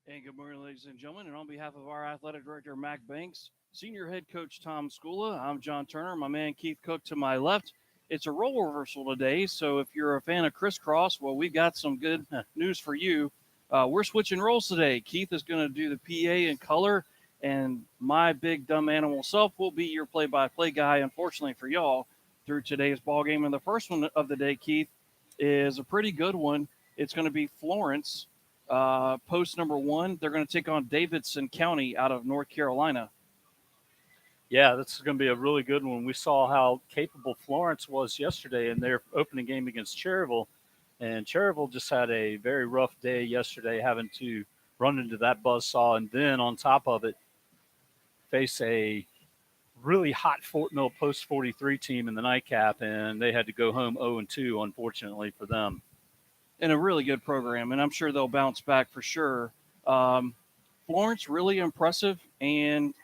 And good morning, ladies and gentlemen. And on behalf of our athletic director, Mac Banks, senior head coach Tom Skula, I'm John Turner, my man Keith Cook to my left. It's a role reversal today, so if you're a fan of crisscross, well, we've got some good news for you. We're switching roles today. Keith is going to do the PA in color, and my big dumb animal self will be your play-by-play guy, unfortunately for y'all, through today's ball game. And the first one of the day, Keith, is a pretty good one. It's going to be Florence post number one. They're going to take on Davidson County out of North Carolina. Yeah, this is going to be a really good one. We saw how capable Florence was yesterday in their opening game against Cherryville, and Cherryville just had a very rough day yesterday, having to run into that buzzsaw, and then on top of it, face a really hot Fort Mill post 43 team in the nightcap, and they had to go home 0-2, unfortunately for them. And a really good program, and I'm sure they'll bounce back for sure. Um, Florence, really impressive. And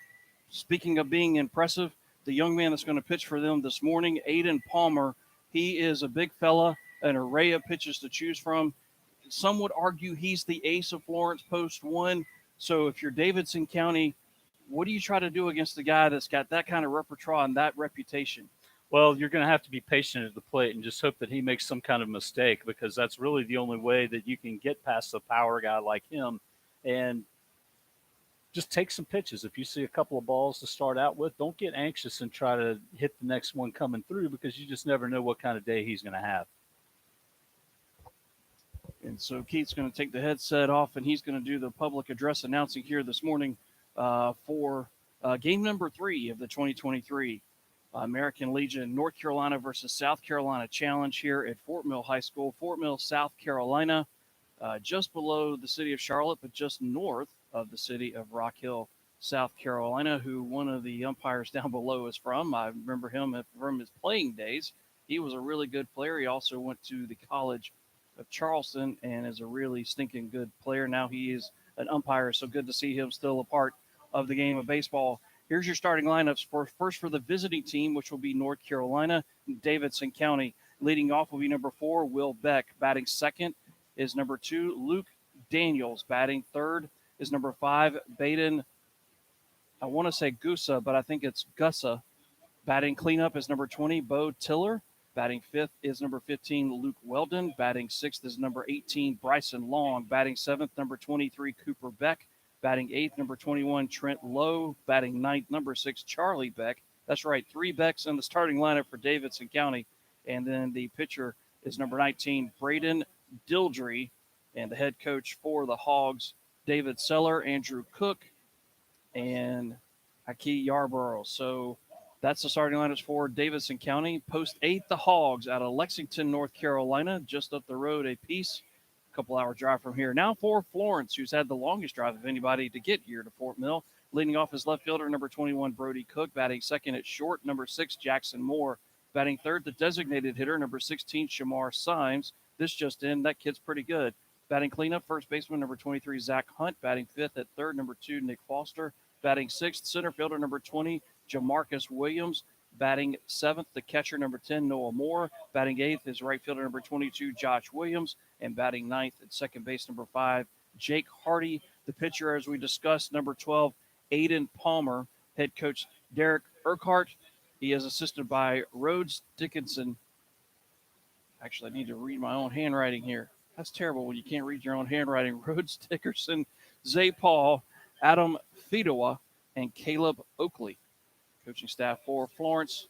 speaking of being impressive, the young man that's going to pitch for them this morning, Aiden Palmer, he is a big fella, an array of pitches to choose from. Some would argue he's the ace of Florence post one. So if you're Davidson County, what do you try to do against the guy that's got that kind of repertoire and that reputation? Well, you're going to have to be patient at the plate and just hope that he makes some kind of mistake, because that's really the only way that you can get past a power guy like him. And just take some pitches. If you see a couple of balls to start out with, don't get anxious and try to hit the next one coming through, because you just never know what kind of day he's going to have. And so Keith's going to take the headset off and he's going to do the public address announcing here this morning for game number 3 of the 2023 American Legion North Carolina versus South Carolina Challenge here at Fort Mill High School, Fort Mill, South Carolina, just below the city of Charlotte, but just north of the city of Rock Hill, South Carolina, who one of the umpires down below is from. I remember him from his playing days. He was a really good player. He also went to the College of Charleston and is a really stinking good player. Now he is an umpire, so good to see him still a part of the game of baseball. Here's your starting lineups for first for the visiting team, which will be North Carolina, Davidson County. Leading off will be number 4, Will Beck. Batting second is number 2, Luke Daniels. Batting third is number 5, Baden. I want to say Gusa, but I think it's Gussa. Batting cleanup is number 20, Bo Tiller. Batting fifth is number 15, Luke Weldon. Batting sixth is number 18, Bryson Long. Batting seventh, number 23, Cooper Beck. Batting eighth, number 21, Trent Lowe. Batting ninth, number 6, Charlie Beck. That's right, 3 Becks in the starting lineup for Davidson County. And then the pitcher is number 19, Braden Dildry. And the head coach for the Hogs, David Seller, Andrew Cook, and Aki Yarborough. So that's the starting lineups for Davidson County. Post 8, the Hogs out of Lexington, North Carolina, just up the road a piece. A couple hour drive from here. Now for Florence, who's had the longest drive of anybody to get here to Fort Mill. Leading off is left fielder number 21, Brody Cook. Batting second at short, number 6, Jackson Moore. Batting third, the designated hitter, number 16, Shamar Symes. This just in, that kid's pretty good. Batting cleanup, first baseman number 23, Zach Hunt. Batting fifth at third, number 2, Nick Foster. Batting sixth, center fielder number 20, Jamarcus Williams. Batting seventh, the catcher number 10, Noah Moore. Batting eighth is right fielder number 22, Josh Williams. And batting ninth at second base number 5, Jake Hardy. The pitcher, as we discussed, number 12, Aiden Palmer. Head coach Derek Urquhart. He is assisted by Rhodes Dickinson. Actually, I need to read my own handwriting here. That's terrible when you can't read your own handwriting. Rhodes Dickerson, Zay Paul, Adam Fedowa, and Caleb Oakley. Coaching staff for Florence.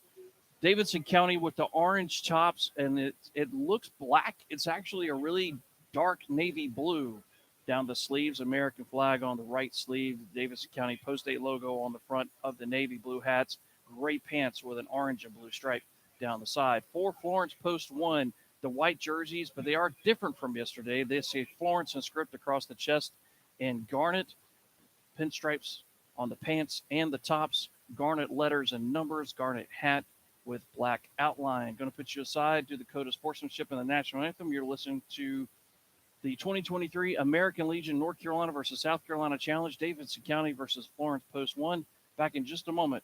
Davidson County with the orange tops, and it looks black. It's actually a really dark navy blue down the sleeves. American flag on the right sleeve. Davidson County Post 8 logo on the front of the navy blue hats. Gray pants with an orange and blue stripe down the side. For Florence Post 1, the white jerseys, but they are different from yesterday. They say Florence in script across the chest in garnet, pinstripes on the pants and the tops, garnet letters and numbers, garnet hat with black outline. Going to put you aside, do the code of sportsmanship and the national anthem. You're listening to the 2023 American Legion North Carolina versus South Carolina Challenge, Davidson County versus Florence Post 1. Back in just a moment.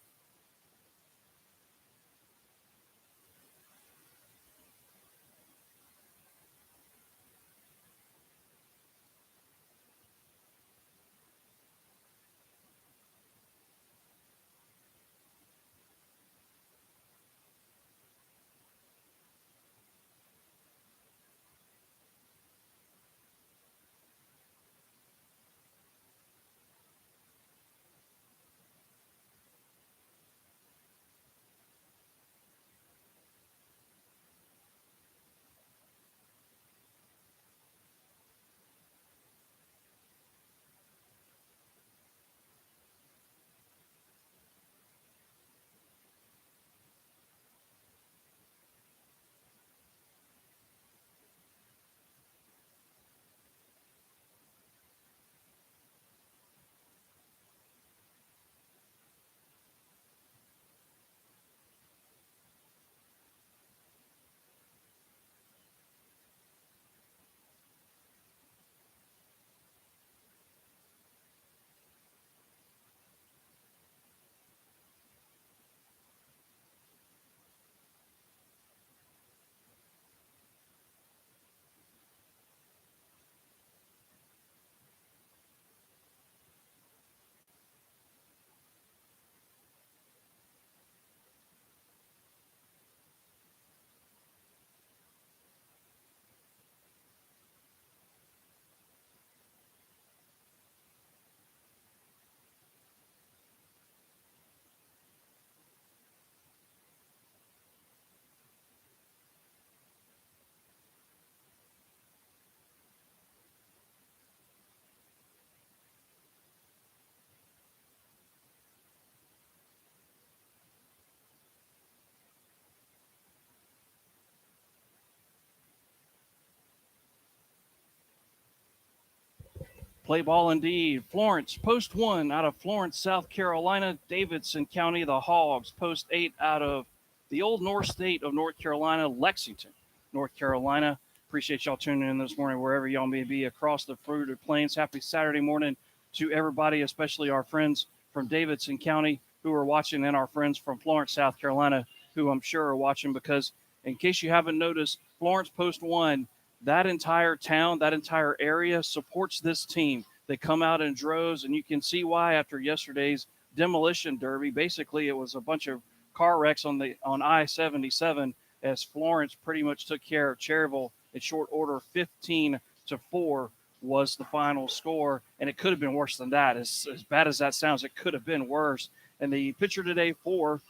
Play ball indeed. Florence, post 1 out of Florence, South Carolina. Davidson County, the Hogs, post 8 out of the old North State of North Carolina, Lexington, North Carolina. Appreciate y'all tuning in this morning, wherever y'all may be across the fruited plains. Happy Saturday morning to everybody, especially our friends from Davidson County who are watching, and our friends from Florence, South Carolina, who I'm sure are watching, because in case you haven't noticed, Florence post 1, that entire town, that entire area supports this team. They come out in droves, and you can see why after yesterday's demolition derby. Basically, it was a bunch of car wrecks on I-77 as Florence pretty much took care of Cherryville in short order. 15-4 was the final score, and it could have been worse than that. As bad as that sounds, it could have been worse. And the pitcher today for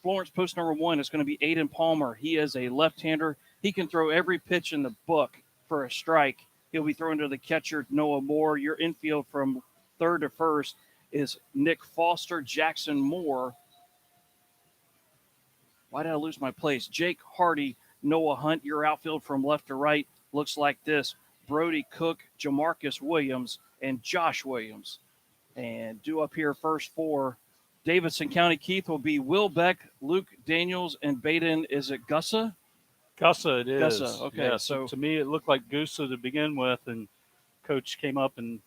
Florence post number 1 is going to be Aiden Palmer. He is a left-hander. He can throw every pitch in the book for a strike. He'll be thrown to the catcher, Noah Moore. Your infield from third to first is Nick Foster, Jackson Moore. Why did I lose my place? Jake Hardy, Noah Hunt. Your outfield from left to right looks like this: Brody Cook, Jamarcus Williams, and Josh Williams. And due up here first for Davidson County, Keith, will be Will Beck, Luke Daniels, and Baden. Is it Gussa? Gussa, it is. Gussa, okay. Yeah, so to me, it looked like Gussa to begin with, and Coach came up and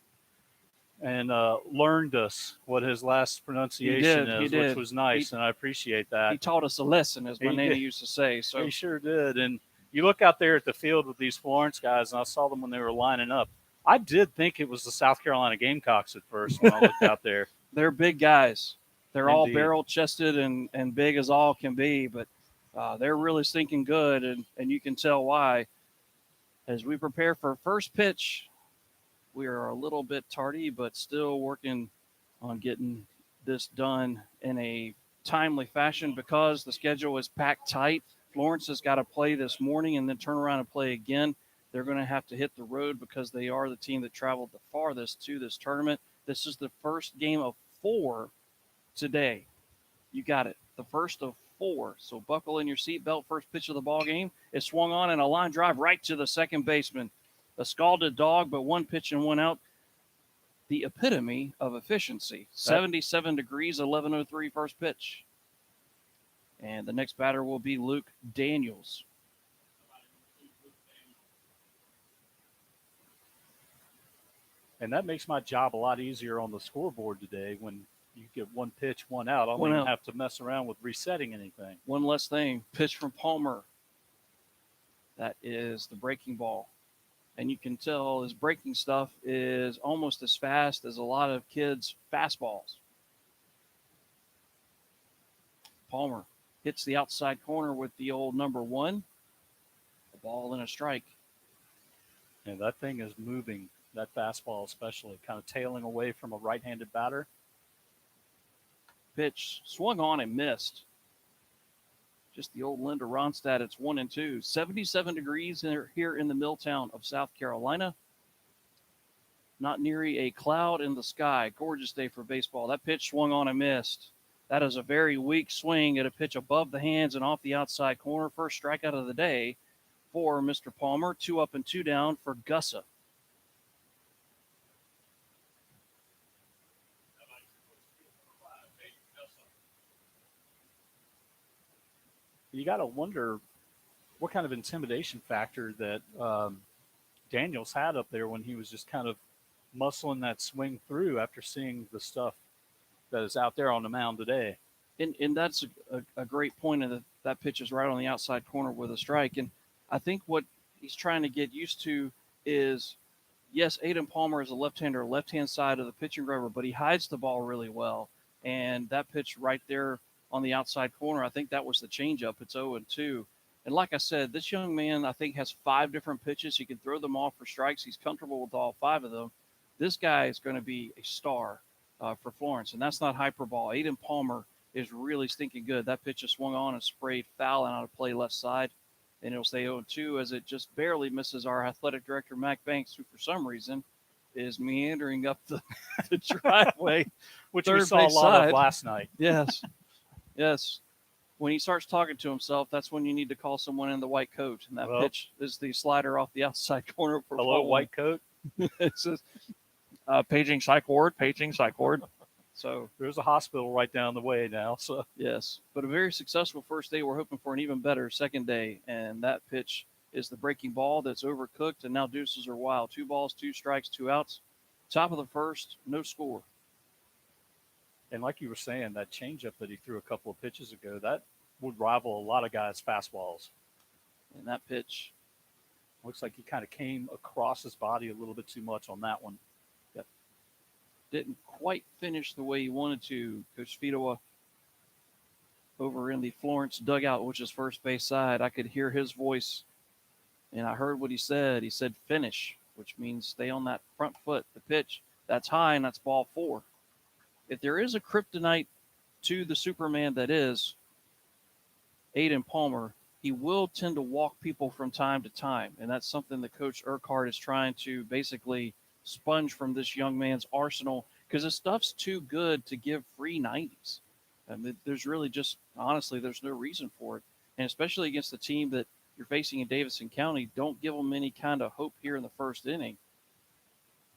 learned us what his last pronunciation is, which was nice, and I appreciate that. He taught us a lesson, as my nana used to say. So he sure did. And you look out there at the field with these Florence guys, and I saw them when they were lining up. I did think it was the South Carolina Gamecocks at first when I looked out there. They're big guys. They're Indeed. all barrel-chested and big as all can be, but they're really stinking good, and you can tell why. As we prepare for first pitch, we are a little bit tardy, but still working on getting this done in a timely fashion because the schedule is packed tight. Florence has got to play this morning and then turn around and play again. They're going to have to hit the road because they are the team that traveled the farthest to this tournament. This is the first game of 4 today. You got it. The first of 4. So buckle in your seatbelt. First pitch of the ball game is swung on, and a line drive right to the second baseman. A scalded dog, but 1 pitch and 1 out. The epitome of efficiency. 77 degrees, 11:03 first pitch. And the next batter will be Luke Daniels. And that makes my job a lot easier on the scoreboard today when you get 1 pitch, 1 out. I don't even have to mess around with resetting anything. One less thing. Pitch from Palmer. That is the breaking ball. And you can tell his breaking stuff is almost as fast as a lot of kids' fastballs. Palmer hits the outside corner with the old number 1. A ball and a strike. And that thing is moving, that fastball especially, kind of tailing away from a right-handed batter. Pitch swung on and missed. Just the old Linda Ronstadt. It's 1-2. 77 degrees here in the mill town of South Carolina. Not near a cloud in the sky. Gorgeous day for baseball. That pitch swung on and missed. That is a very weak swing at a pitch above the hands and off the outside corner. First strikeout of the day for Mr. Palmer. 2 up and 2 down for Gussa. You got to wonder what kind of intimidation factor that Daniels had up there when he was just kind of muscling that swing through after seeing the stuff that is out there on the mound today. And that's a great point. And that pitch is right on the outside corner with a strike. And I think what he's trying to get used to is, yes, Aiden Palmer is a left-hander, left-hand side of the pitching rubber, but he hides the ball really well. And that pitch right there on the outside corner, I think that was the changeup. It's 0-2. And like I said, this young man, I think, has 5 different pitches. He can throw them off for strikes. He's comfortable with all 5 of them. This guy is going to be a star for Florence, and that's not hyperbole. Aiden Palmer is really stinking good. That pitch is swung on and sprayed foul and out of play left side, and it'll stay 0-2 as it just barely misses our athletic director, Mac Banks, who for some reason is meandering up the driveway. Which we saw a lot of last night. Yes. Yes. When he starts talking to himself, that's when you need to call someone in the white coat. And that pitch is the slider off the outside corner. For hello, white coat. It's just, Paging psych ward, paging psych ward. So There's a hospital right down the way now. So yes, but a very successful first day. We're hoping for an even better second day, and that pitch is the breaking ball that's overcooked, and now deuces are wild. 2 balls, 2 strikes, 2 outs. Top of the first, no score. and like you were saying, that changeup that he threw a couple of pitches ago, that would rival a lot of guys' fastballs. And that pitch, Looks like he kind of came across his body a little bit too much on that one. yep, didn't quite finish the way he wanted to. Coach Fidoa over in the Florence dugout, which is first base side, I could hear his voice, and I heard what he said. He said finish, which means stay on that front foot. The pitch, that's high, and that's ball 4. If there is a kryptonite to the Superman that is Aiden Palmer, he will tend to walk people from time to time. And that's something that Coach Urquhart is trying to basically sponge from this young man's arsenal because his stuff's too good to give free 90s. I mean, there's really just, honestly, there's no reason for it. And especially against the team that you're facing in Davidson County, don't give them any kind of hope here in the first inning.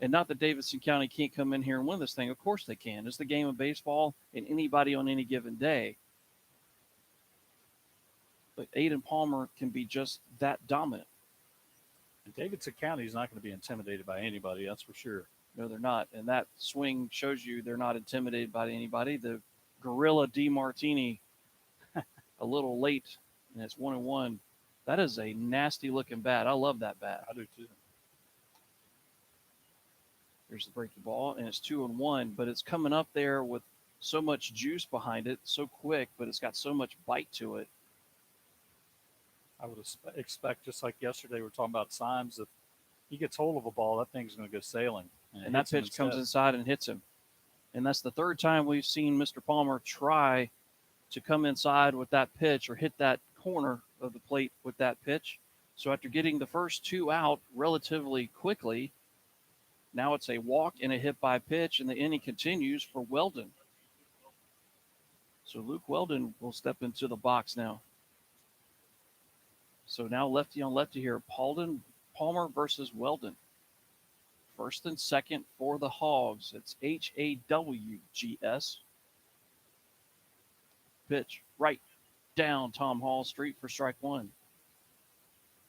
And not that Davidson County can't come in here and win this thing. Of course they can. It's the game of baseball and anybody on any given day. But Aiden Palmer can be just that dominant. And Davidson County is not going to be intimidated by anybody, that's for sure. No, they're not. And that swing shows you they're not intimidated by anybody. The Gorilla DeMartini, a little late, and it's 1-1. That is a nasty looking bat. I love that bat. I do too. There's the breaking ball, and it's 2-1, but it's coming up there with so much juice behind it, so quick, but it's got so much bite to it. I would expect, just like yesterday, we were talking about Symes, if he gets hold of a ball, that thing's going to go sailing. And that pitch comes inside and hits him. And that's the third time we've seen Mr. Palmer try to come inside with that pitch or hit that corner of the plate with that pitch. So after getting the first 2 out relatively quickly, now it's a walk and a hit by pitch, and the inning continues for Weldon. So Luke Weldon will step into the box now. So now lefty on lefty here. Palmer versus Weldon. First and second for the Hogs. It's HAWGS. Pitch right down Tom Hall Street for strike 1.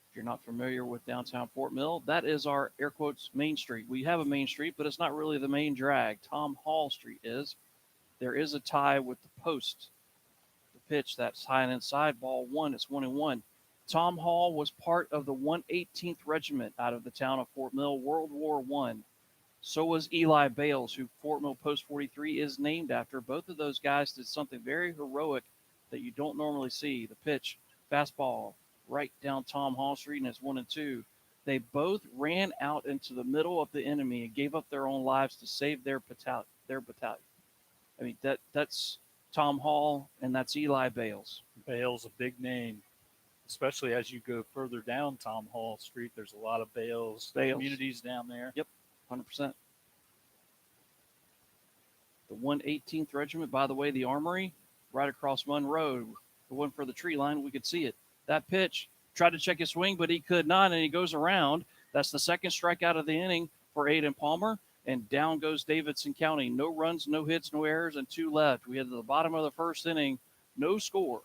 If you're not familiar with downtown Fort Mill, that is our air quotes main street. We have a main street, but it's not really the main drag. Tom Hall Street is. There is a tie with the post. The pitch that's high and inside, ball 1. It's 1-1. Tom Hall was part of the 118th Regiment out of the town of Fort Mill, World War I. So was Eli Bales, who Fort Mill Post 43 is named after. Both of those guys did something very heroic that you don't normally see. The pitch, fastball, right down Tom Hall Street, and it's 1-2. They both ran out into the middle of the enemy and gave up their own lives to save their battalion. I mean, that's Tom Hall, and that's Eli Bales. Bales, a big name, especially as you go further down Tom Hall Street. There's a lot of Bales communities down there. Yep, 100%. The 118th Regiment, by the way, the Armory, right across Monroe, the one for the tree line, we could see it. That pitch, tried to check his swing, but he could not, and he goes around. That's the second strikeout of the inning for Aiden Palmer, and down goes Davidson County. No runs, no hits, no errors, and 2 left. We had to the bottom of the first inning, no score.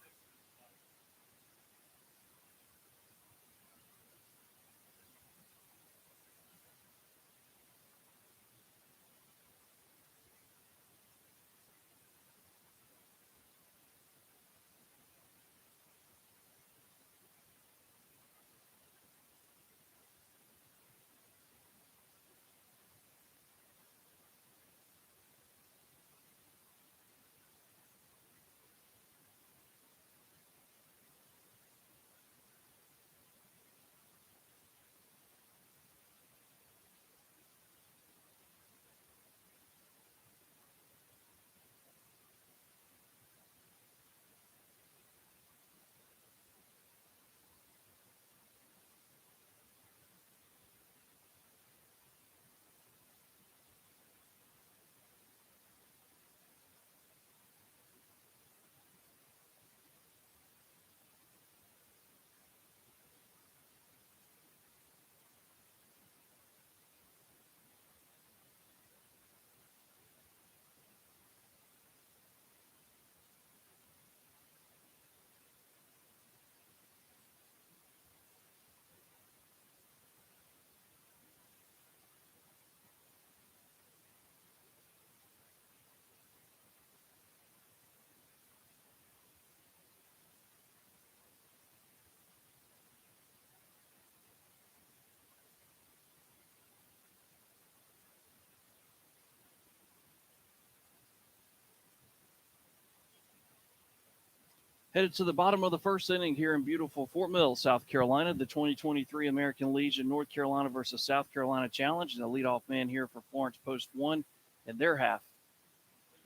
Headed to the bottom of the first inning here in beautiful Fort Mill, South Carolina. The 2023 American Legion North Carolina versus South Carolina Challenge. And the leadoff man here for Florence Post 1 in their half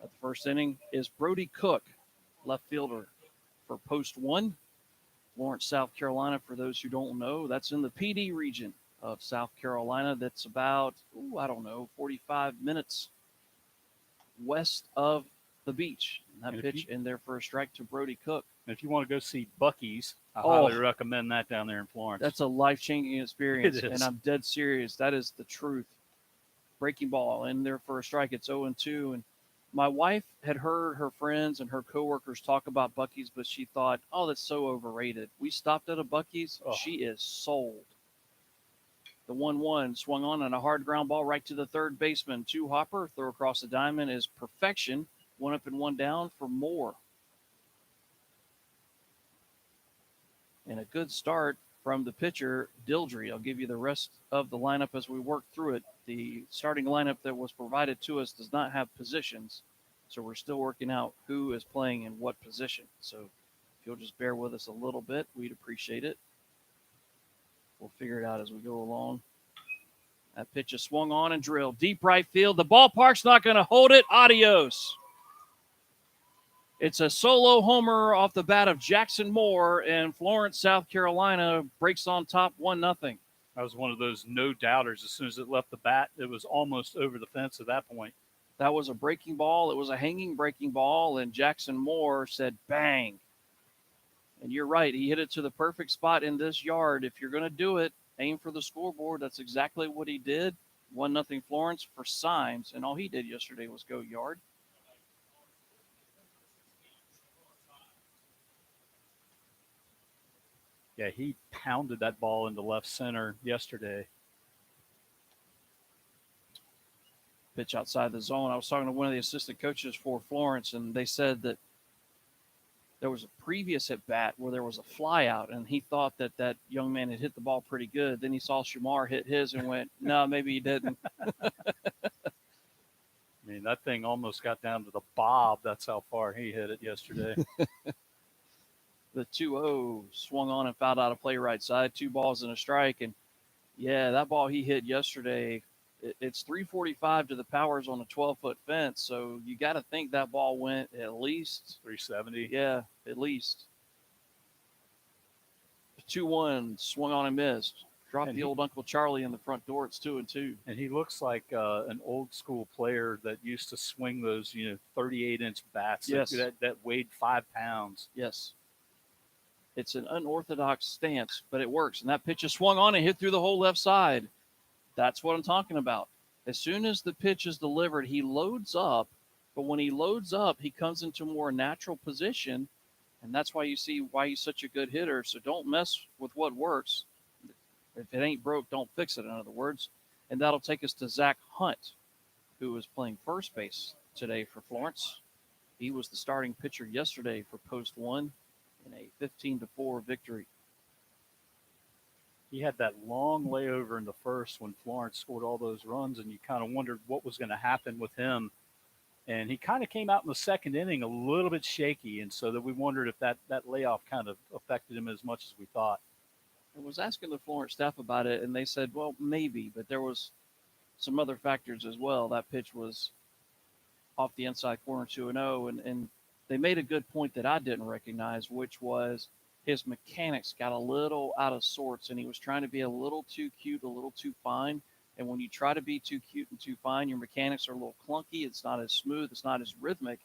of the first inning is Brody Cook, left fielder for Post 1. Florence, South Carolina, for those who don't know, that's in the PD region of South Carolina. That's about, 45 minutes west of the beach. And that pitch in there for a strike to Brody Cook. And if you want to go see Buc-ee's, I highly recommend that down there in Florence. That's a life-changing experience, It is. and I'm dead serious. That is the truth. Breaking ball in there for a strike. It's 0-2, and my wife had heard her friends and her coworkers talk about Buc-ee's, but she thought, oh, that's so overrated. We stopped at a Buc-ee's. Oh. She is sold. The 1-1 swung on and a hard ground ball right to the third baseman. Two hopper, throw across the diamond is perfection. One up and one down for Moore. And a good start from the pitcher, Dildry. I'll give you the rest of the lineup as we work through it. The starting lineup that was provided to us does not have positions, so we're still working out who is playing in what position. So if you'll just bear with us a little bit, we'd appreciate it. We'll figure it out as we go along. That pitch is swung on and drilled. Deep right field. The ballpark's not going to hold it. Adios. It's a solo homer off the bat of Jackson Moore, and Florence, South Carolina breaks on top 1-0. That was one of those no-doubters. As soon as it left the bat, it was almost over the fence at that point. That was a breaking ball. It was a hanging breaking ball, and Jackson Moore said, bang. And you're right. He hit it to the perfect spot in this yard. If you're going to do it, aim for the scoreboard. That's exactly what he did. 1-0 Florence for Symes, and all he did yesterday was go yard. Yeah, he pounded that ball into left center yesterday. Pitch outside the zone. I was talking to one of the assistant coaches for Florence, and they said that there was a previous at bat where there was a fly out, and he thought that that young man had hit the ball pretty good. Then he saw Shamar hit his and went, no, maybe he didn't. I mean, that thing almost got down to the bob. That's how far he hit it yesterday. The 2-0 swung on and fouled out of play right side. 2 balls and a strike. And, yeah, that ball he hit yesterday, it's 345 to the powers on a 12-foot fence. So you got to think that ball went at least 370. Yeah, at least. 2-1 swung on and missed. Dropped the old Uncle Charlie in the front door. It's 2-2. And he looks like an old school player that used to swing those, 38-inch bats. Yes. That weighed 5 pounds. Yes. It's an unorthodox stance, but it works. And that pitch is swung on and hit through the whole left side. That's what I'm talking about. As soon as the pitch is delivered, he loads up. But when he loads up, he comes into a more natural position. And that's why you see why he's such a good hitter. So don't mess with what works. If it ain't broke, don't fix it, in other words. And that'll take us to Zach Hunt, who is playing first base today for Florence. He was the starting pitcher yesterday for Post 1 in a 15-4 victory. He had that long layover in the first when Florence scored all those runs, and you kind of wondered what was going to happen with him. And he kind of came out in the second inning a little bit shaky, and so that we wondered if that layoff kind of affected him as much as we thought. I was asking the Florence staff about it, and they said, well, maybe, but there was some other factors as well. That pitch was off the inside corner 2-0, and they made a good point that I didn't recognize, which was his mechanics got a little out of sorts, and he was trying to be a little too cute, a little too fine. And when you try to be too cute and too fine, your mechanics are a little clunky. It's not as smooth. It's not as rhythmic.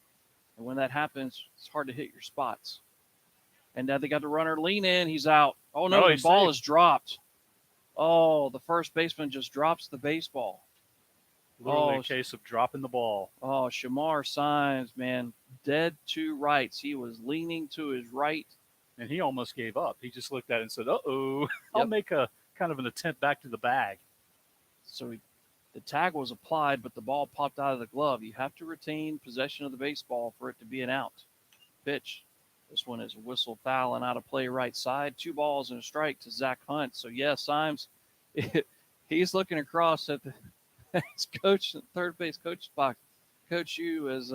And when that happens, it's hard to hit your spots. And now they got the runner lean in. He's out. Oh, no, the ball is dropped. Oh, the first baseman just drops the baseball. Literally a case of dropping the ball. Oh, Shamar Symes, man, dead to rights. He was leaning to his right. And he almost gave up. He just looked at it and said, uh-oh, I'll make a kind of an attempt back to the bag. So the tag was applied, but the ball popped out of the glove. You have to retain possession of the baseball for it to be an out. Pitch. This one is a whistle foul and out of play right side. 2 balls and a strike to Zach Hunt. So, yeah, Symes, he's looking across at his coach, third base coach box. Coach Yu is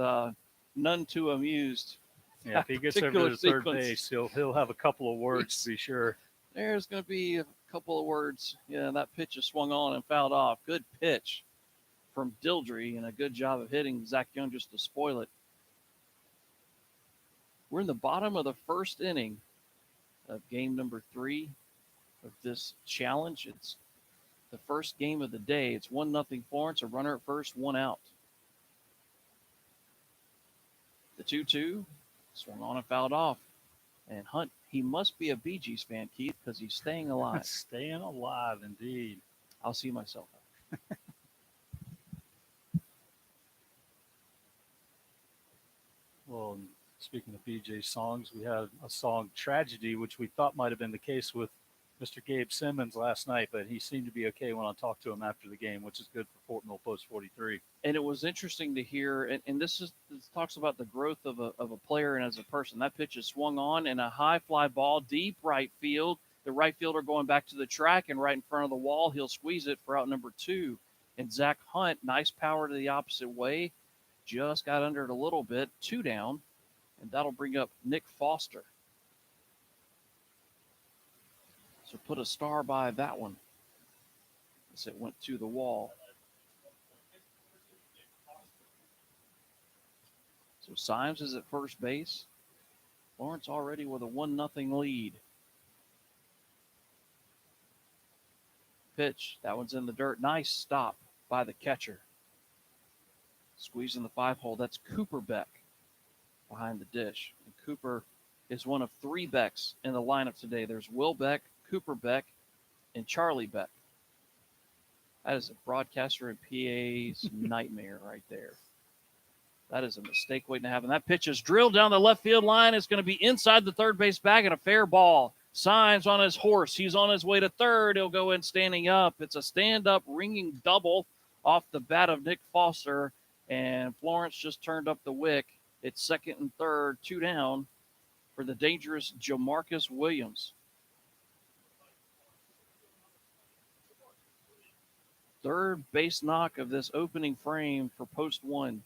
none too amused Yeah, if he gets over particular to third sequence. base, he'll have a couple of words to be sure. There's going to be a couple of words. Yeah, that pitch is swung on and fouled off. Good pitch from Dildry, and a good job of hitting Zach Young just to spoil it. We're in the bottom of the first inning of game number 3 of this challenge. It's the first game of the day. It's 1-0 Florence, a runner at first, 1 out. The 2-2 swung on and fouled off. And Hunt, he must be a Bee Gees fan, Keith, because he's staying alive. Staying alive, indeed. I'll see myself out. Well, speaking of BJ songs, we had a song Tragedy, which we thought might have been the case with Mr. Gabe Simmons last night, but he seemed to be okay when I talked to him after the game, which is good for Fort Mill Post 43. And it was interesting to hear, and this talks about the growth of a player and as a person. That pitch is swung on and a high fly ball, deep right field. The right fielder going back to the track and right in front of the wall. He'll squeeze it for out number 2. And Zach Hunt, nice power to the opposite way, just got under it a little bit, 2 down, and that'll bring up Nick Foster. So put a star by that one as it went to the wall. So Symes is at first base. Florence already with a 1-0 lead. Pitch, that one's in the dirt. Nice stop by the catcher. Squeezing the 5-hole. That's Cooper Beck behind the dish. And Cooper is one of 3 Becks in the lineup today. There's Will Beck, Cooper Beck, and Charlie Beck. That is a broadcaster and PA's nightmare right there. That is a mistake waiting to happen. That pitch is drilled down the left field line. It's going to be inside the third base bag and a fair ball. Symes on his horse. He's on his way to third. He'll go in standing up. It's a stand-up ringing double off the bat of Nick Foster. And Florence just turned up the wick. It's second and third, 2 down for the dangerous Jamarcus Williams. Third base knock of this opening frame for post 1.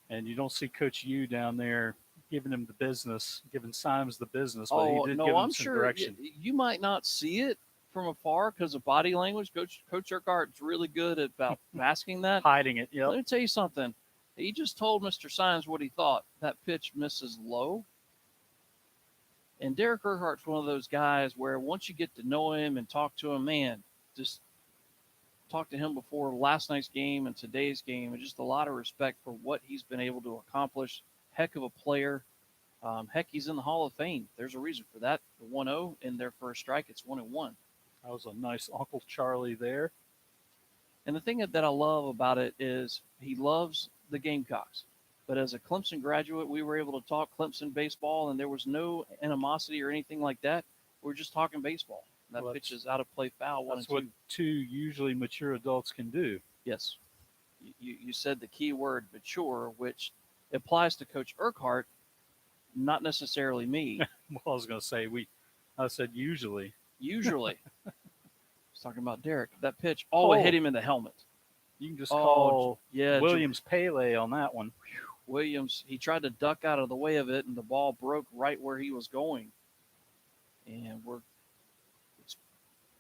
And you don't see Coach Yu down there giving him the business, giving Symes the business, but he did give him I'm some sure direction. You might not see it from afar because of body language. Coach Urquhart's really good about masking that. Hiding it, yeah. Let me tell you something. He just told Mr. Symes what he thought. That pitch misses low. And Derek Urquhart's one of those guys where once you get to know him and talk to him, man, just talk to him before last night's game and today's game, and just a lot of respect for what he's been able to accomplish. Heck of a player. Heck, he's in the Hall of Fame. There's a reason for that. The 1-0 in their first strike, it's 1-1. That was a nice Uncle Charlie there. And the thing that I love about it is he loves the Gamecocks. But as a Clemson graduate, we were able to talk Clemson baseball, and there was no animosity or anything like that. We're just talking baseball. That pitch is out of play, foul. That's what 2 usually mature adults can do. Yes. You said the key word, mature, which applies to Coach Urquhart, not necessarily me. Well, I was going to say, I said usually. Usually. I was talking about Derek. That pitch, it hit him in the helmet. You can just call Williams Pele on that one. Williams, he tried to duck out of the way of it, and the ball broke right where he was going. And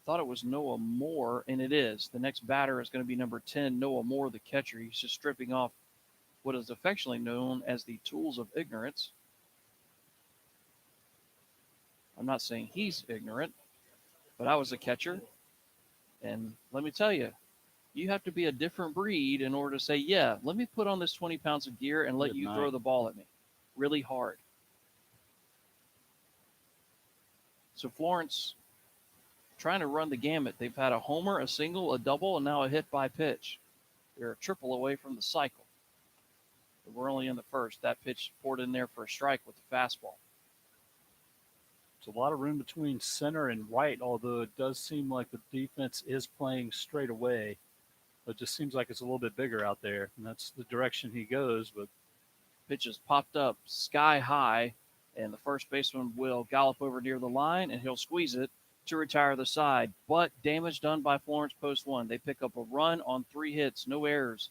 thought it was Noah Moore, and it is. The next batter is going to be number 10, Noah Moore, the catcher. He's just stripping off what is affectionately known as the tools of ignorance. I'm not saying he's ignorant, but I was a catcher. And let me tell you, you have to be a different breed in order to say, yeah, let me put on this 20 pounds of gear and let you throw the ball at me really hard. So Florence trying to run the gamut. They've had a homer, a single, a double, and now a hit by pitch. They're a triple away from the cycle. But we're only in the first. That pitch poured in there for a strike with the fastball. There's a lot of room between center and right, although it does seem like the defense is playing straight away. It just seems like it's a little bit bigger out there, and that's the direction he goes. But pitch is popped up sky high, and the first baseman will gallop over near the line, and he'll squeeze it to retire the side. But damage done by Florence post 1. They pick up a run on 3 hits, no errors.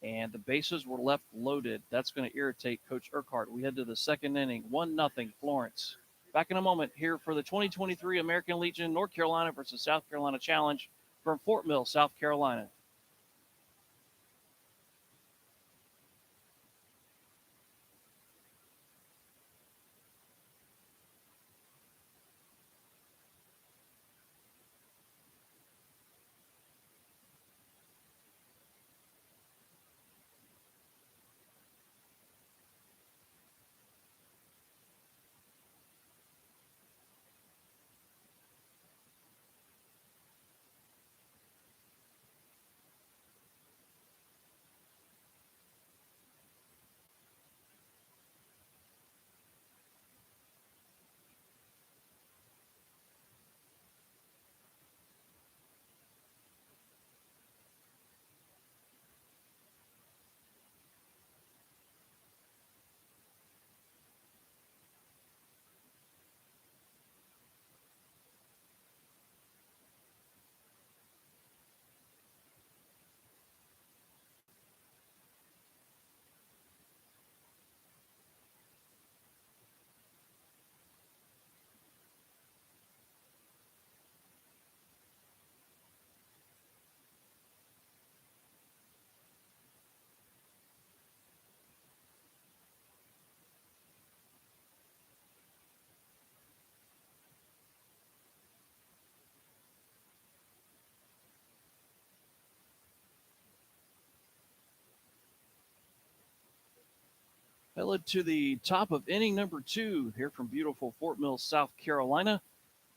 and the bases were left loaded. That's going to irritate Coach Urquhart. We head to the second inning, 1-0 Florence. Back in a moment here for the 2023 American Legion North Carolina versus South Carolina Challenge from Fort Mill, South Carolina. Headed to the top of inning number 2 here from beautiful Fort Mill, South Carolina.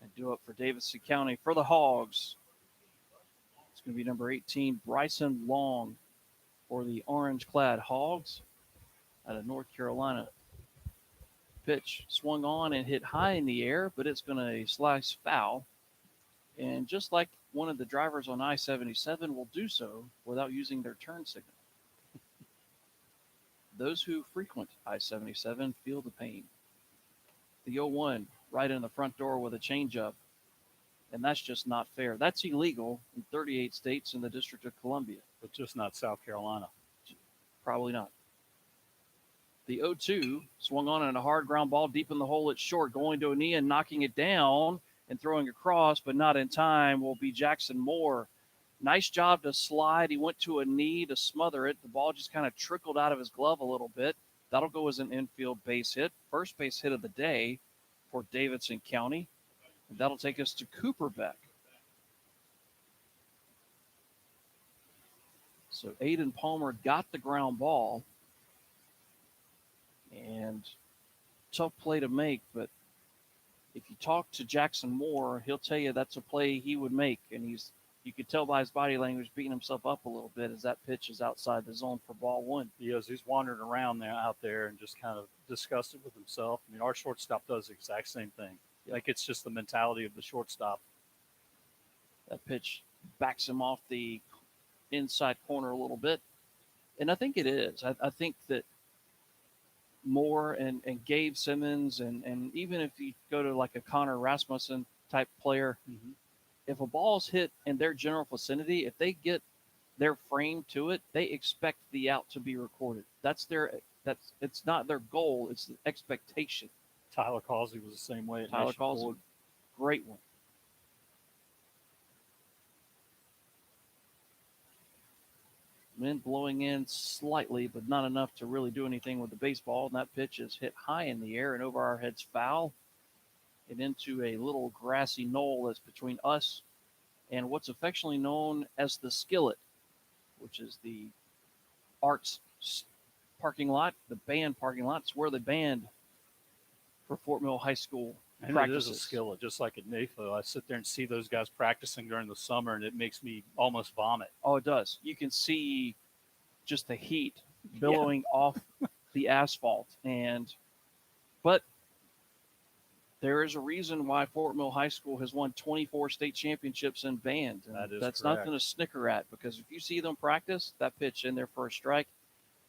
And due up for Davidson County for the Hogs. It's going to be number 18, Bryson Long for the orange-clad Hogs out of North Carolina. Pitch swung on and hit high in the air, but it's going to slice foul. And just like one of the drivers on I-77 will do so without using their turn signal. Those who frequent I-77 feel the pain. The 0-1 right in the front door with a changeup. And that's just not fair. That's illegal in 38 states and the District of Columbia. But just not South Carolina. Probably not. The 0-2 swung on and a hard ground ball deep in the hole at short, going to a knee and knocking it down and throwing across, but not in time, will be Jackson Moore. Nice job to slide. He went to a knee to smother it. The ball just kind of trickled out of his glove a little bit. That'll go as an infield base hit. First base hit of the day for Davidson County. And that'll take us to Cooper Beck. So Aiden Palmer got the ground ball. And tough play to make, but if you talk to Jackson Moore, he'll tell you that's a play he would make. And you could tell by his body language beating himself up a little bit as that pitch is outside the zone for ball 1. He's wandering around there out there and just kind of disgusted with himself. I mean, our shortstop does the exact same thing. Yep. Like it's just the mentality of the shortstop. That pitch backs him off the inside corner a little bit. And I think it is. I think that Moore and Gabe Simmons and even if you go to like a Connor Rasmussen type player, if a ball's hit in their general vicinity, if they get their frame to it, they expect the out to be recorded. It's not their goal, it's the expectation. Tyler Causey was the same way. Tyler Causey, great one. Wind blowing in slightly, but not enough to really do anything with the baseball. And that pitch is hit high in the air and over our heads foul and into a little grassy knoll that's between us and what's affectionately known as the Skillet, which is the arts parking lot, the band parking lot. It's where the band for Fort Mill High School and practices. It is a skillet, just like at NAFO. I sit there and see those guys practicing during the summer, and it makes me almost vomit. Oh, it does. You can see just the heat billowing off the asphalt. But there is a reason why Fort Mill High School has won 24 state championships in band. That's correct. nothing to snicker at, because if you see them practice, that pitch in their first strike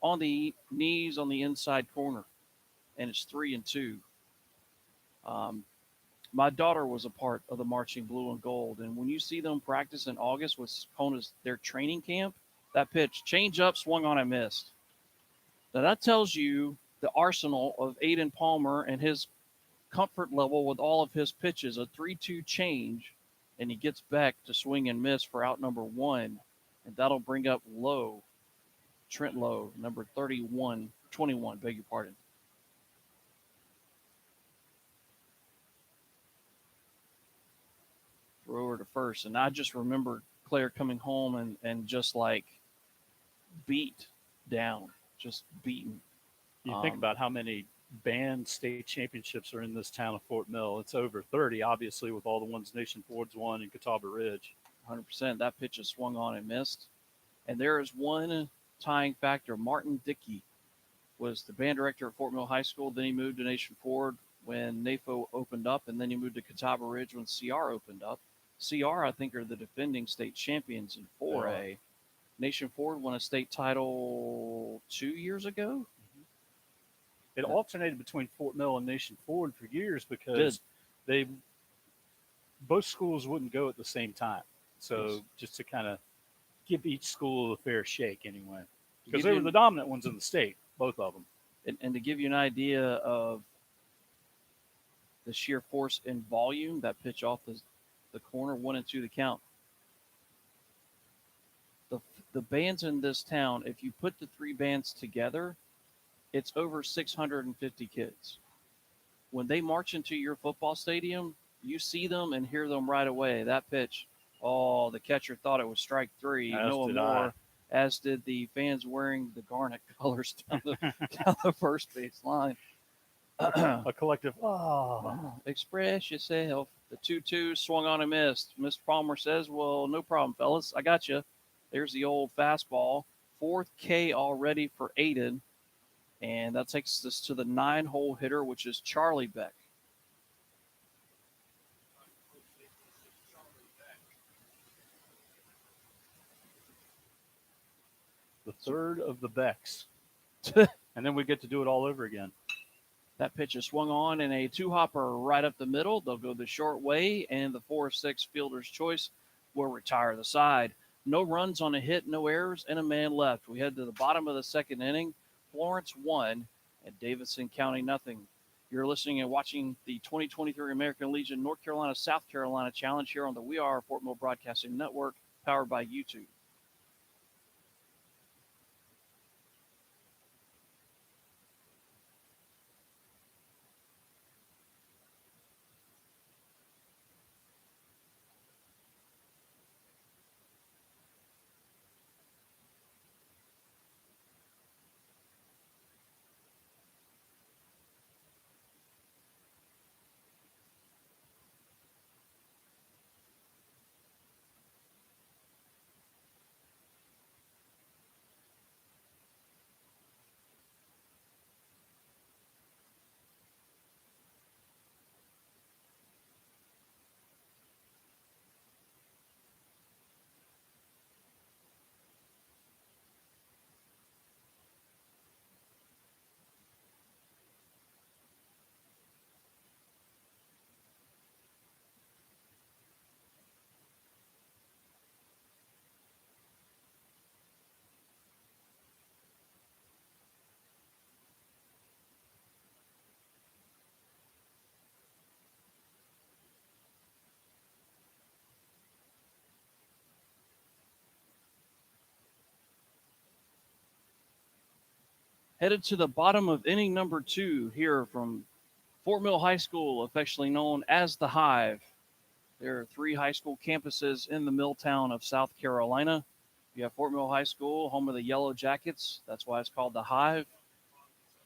on the knees on the inside corner, and it's 3-2. My daughter was a part of the Marching Blue and Gold, and when you see them practice in August, what's known as their training camp, That pitch, change up, swung on and missed. Now that tells you the arsenal of Aiden Palmer and his comfort level with all of his pitches. A 3-2 change, and he gets back to swing and miss for out number one. And that'll bring up Trent Lowe, number 21, beg your pardon. Throw over to first. And I just remember Claire coming home and just like beat down, just beaten. You think about how many band state championships are in this town of Fort Mill. It's over 30, obviously, with all the ones Nation Ford's won in Catawba Ridge. 100%. That pitch is swung on and missed. And there is one tying factor. Martin Dickey was the band director at Fort Mill High School. Then he moved to Nation Ford when NAFO opened up, and then he moved to Catawba Ridge when CR opened up. CR, I think, are the defending state champions in 4A. Yeah. Nation Ford won a state title 2 years ago. It alternated between Fort Mill and Nation Ford for years because both schools wouldn't go at the same time. So yes. Just to kind of give each school a fair shake anyway. Because they were the dominant ones in the state, both of them. And to give you an idea of the sheer force and volume, that pitch off the corner, 1-2 the count. The bands in this town, if you put the three bands together, it's over 650 kids. When they march into your football stadium, you see them and hear them right away. That pitch, the catcher thought it was strike three. Noah Moore, as did the fans wearing the Garnet colors down the first base line. A collective, express yourself. The 2-2 swung on and missed. Mr. Palmer says, well, no problem, fellas. I got you. There's the old fastball. 4th K already for Aiden. And that takes us to the 9-hole hitter, which is Charlie Beck. The third of the Becks. And then we get to do it all over again. That pitch is swung on in a 2-hopper right up the middle. They'll go the short way, and the 4-6 fielder's choice will retire the side. No runs on a hit, no errors, and a man left. We head to the bottom of the second inning. Florence 1 and Davidson County nothing. You're listening and watching the 2023 American Legion North Carolina South Carolina Challenge here on the We Are Fort Mill Broadcasting Network, powered by YouTube. Headed to the bottom of inning number 2 here from Fort Mill High School, affectionately known as the Hive. There are 3 high school campuses in the mill town of South Carolina. You have Fort Mill High School, home of the Yellow Jackets. That's why it's called the Hive.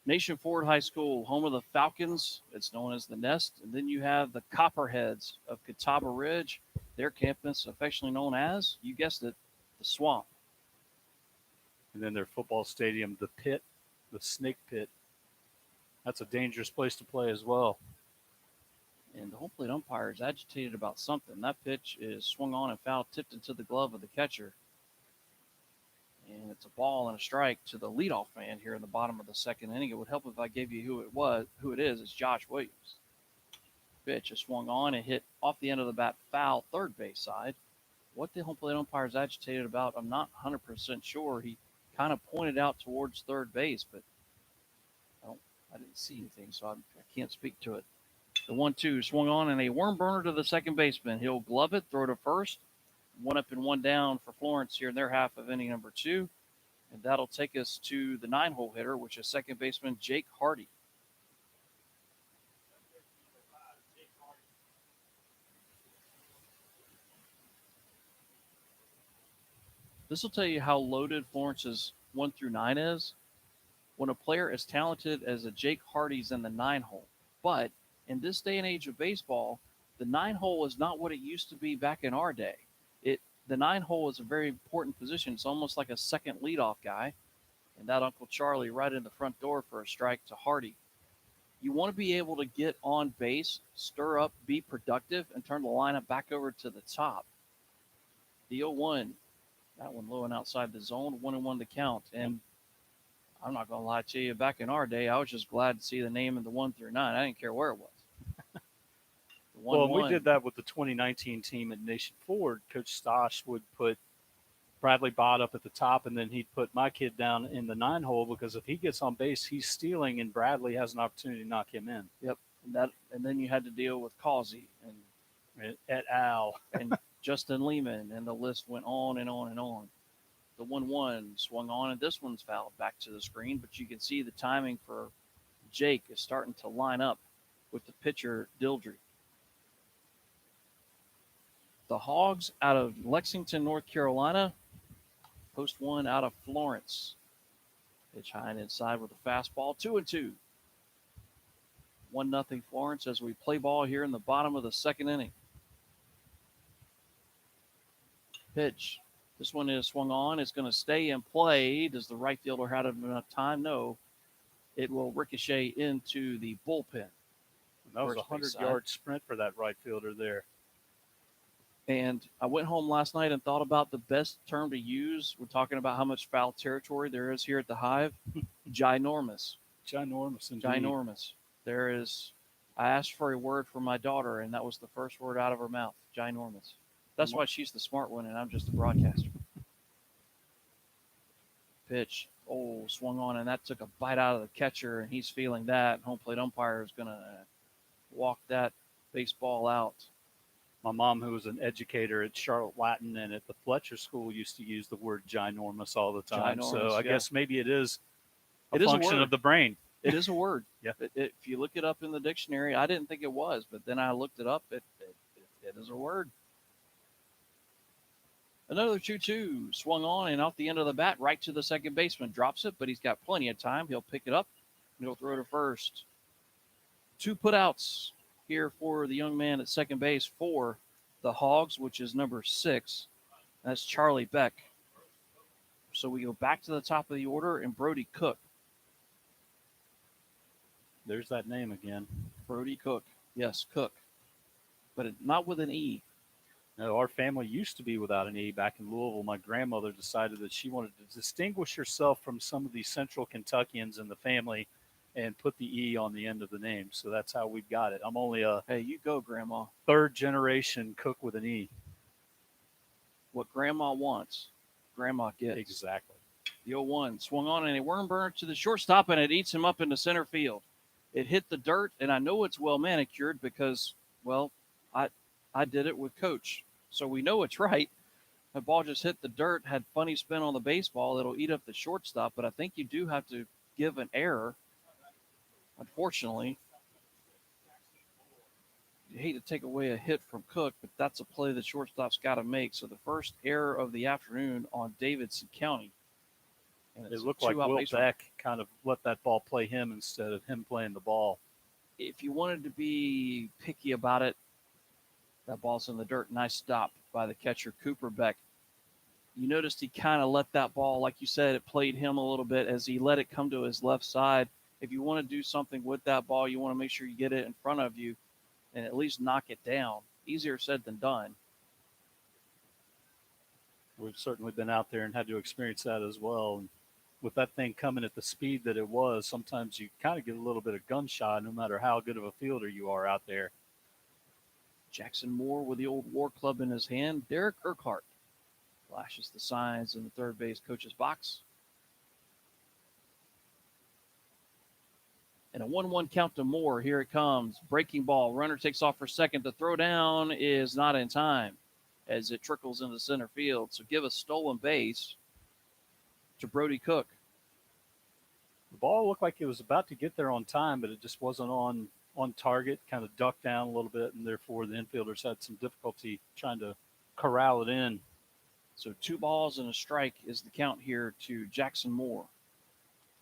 Nation Ford High School, home of the Falcons. It's known as the Nest. And then you have the Copperheads of Catawba Ridge. Their campus, affectionately known as, you guessed it, the Swamp. And then their football stadium, the Pit. The Snake Pit. That's a dangerous place to play as well. And hopefully the umpire is agitated about something. That pitch is swung on and foul, tipped into the glove of the catcher. And it's a ball and a strike to the leadoff man here in the bottom of the second inning. It would help if I gave you who it is. It's Josh Williams. Pitch is swung on and hit off the end of the bat, foul, third base side. what the home plate umpire is agitated about, I'm not 100% sure. He kind of pointed out towards third base, but I, don't, I didn't see anything, so I can't speak to it. The 1-2 swung on and a worm burner to the second baseman. He'll glove it, throw to first. One up and one down for Florence here in their half of inning number 2. And that'll take us to the 9-hole hitter, which is second baseman Jake Hardy. This will tell you how loaded Florence's 1 through 9 is. When a player as talented as a Jake Hardy's in the 9-hole. But in this day and age of baseball, the 9-hole is not what it used to be back in our day. The 9-hole is a very important position. It's almost like a second leadoff guy. And that Uncle Charlie right in the front door for a strike to Hardy. You want to be able to get on base, stir up, be productive, and turn the lineup back over to the top. The 0-1, that one low and outside the zone, 1-1 to count. And I'm not going to lie to you, back in our day, I was just glad to see the name in the 1 through 9. I didn't care where it was. Well, we did that with the 2019 team at Nation Ford. Coach Stosh would put Bradley Bott up at the top, and then he'd put my kid down in the 9-hole because if he gets on base, he's stealing, and Bradley has an opportunity to knock him in. Yep, and then you had to deal with Causey and et al. And Justin Lehman, and the list went on and on and on. The 1-1 swung on, and this one's fouled back to the screen, but you can see the timing for Jake is starting to line up with the pitcher, Dildry. The Hogs out of Lexington, North Carolina. Post 1 out of Florence. Pitch high and inside with a fastball. 2-2. 1-0 Florence as we play ball here in the bottom of the second inning. Pitch. This one is swung on. It's going to stay in play. Does the right fielder have enough time? No. It will ricochet into the bullpen. That was a 100-yard sprint for that right fielder there. And I went home last night and thought about the best term to use. We're talking about how much foul territory there is here at the Hive. Ginormous. Ginormous, indeed. Ginormous. There is, I asked for a word from my daughter, and that was the first word out of her mouth. Ginormous. That's why she's the smart one, and I'm just the broadcaster. Pitch. Oh, swung on, and that took a bite out of the catcher, and he's feeling that. Home plate umpire is going to walk that baseball out. My mom, who was an educator at Charlotte Latin and at the Fletcher School, used to use the word ginormous all the time. So I guess maybe it is a function of the brain. It is a word. Yeah. If you look it up in the dictionary, I didn't think it was, but then I looked it up. It is a word. Another 2-2 swung on and off the end of the bat right to the second baseman. Drops it, but he's got plenty of time. He'll pick it up and he'll throw to first. 2 putouts here for the young man at second base for the Hogs, which is number 6. That's Charlie Beck. So we go back to the top of the order, and Brody Cook. There's that name again. Brody Cook. Yes, Cook. But not with an E. No, our family used to be without an E. Back in Louisville, my grandmother decided that she wanted to distinguish herself from some of these central Kentuckians in the family and put the E on the end of the name. So that's how we've got it. I'm only a Hey, you go, Grandma. 3rd generation Cook with an E. What Grandma wants, Grandma gets. Exactly. The 0-1 swung on and a worm burner to the shortstop, and it eats him up into center field. It hit the dirt, and I know it's well manicured because, well, I did it with Coach. So we know it's right. The ball just hit the dirt, had funny spin on the baseball. It'll eat up the shortstop, but I think you do have to give an error. Unfortunately, you hate to take away a hit from Cook, but that's a play the shortstop's got to make. So the first error of the afternoon on Davidson County. And it looked like Will Beck kind of let that ball play him instead of him playing the ball. If you wanted to be picky about it, that ball's in the dirt. Nice stop by the catcher, Cooper Beck. You noticed he kind of let that ball, like you said, it played him a little bit as he let it come to his left side. If you want to do something with that ball, you want to make sure you get it in front of you and at least knock it down. Easier said than done. We've certainly been out there and had to experience that as well. And with that thing coming at the speed that it was, sometimes you kind of get a little bit of gunshot no matter how good of a fielder you are out there. Jackson Moore with the old war club in his hand. Derek Urquhart flashes the signs in the third base coach's box. And a 1-1 count to Moore. Here it comes. Breaking ball. Runner takes off for second. The throw down is not in time as it trickles into center field. So give a stolen base to Brody Cook. The ball looked like it was about to get there on time, but it just wasn't on target, kind of ducked down a little bit, and therefore the infielders had some difficulty trying to corral it in. So 2 balls and a strike is the count here to Jackson Moore.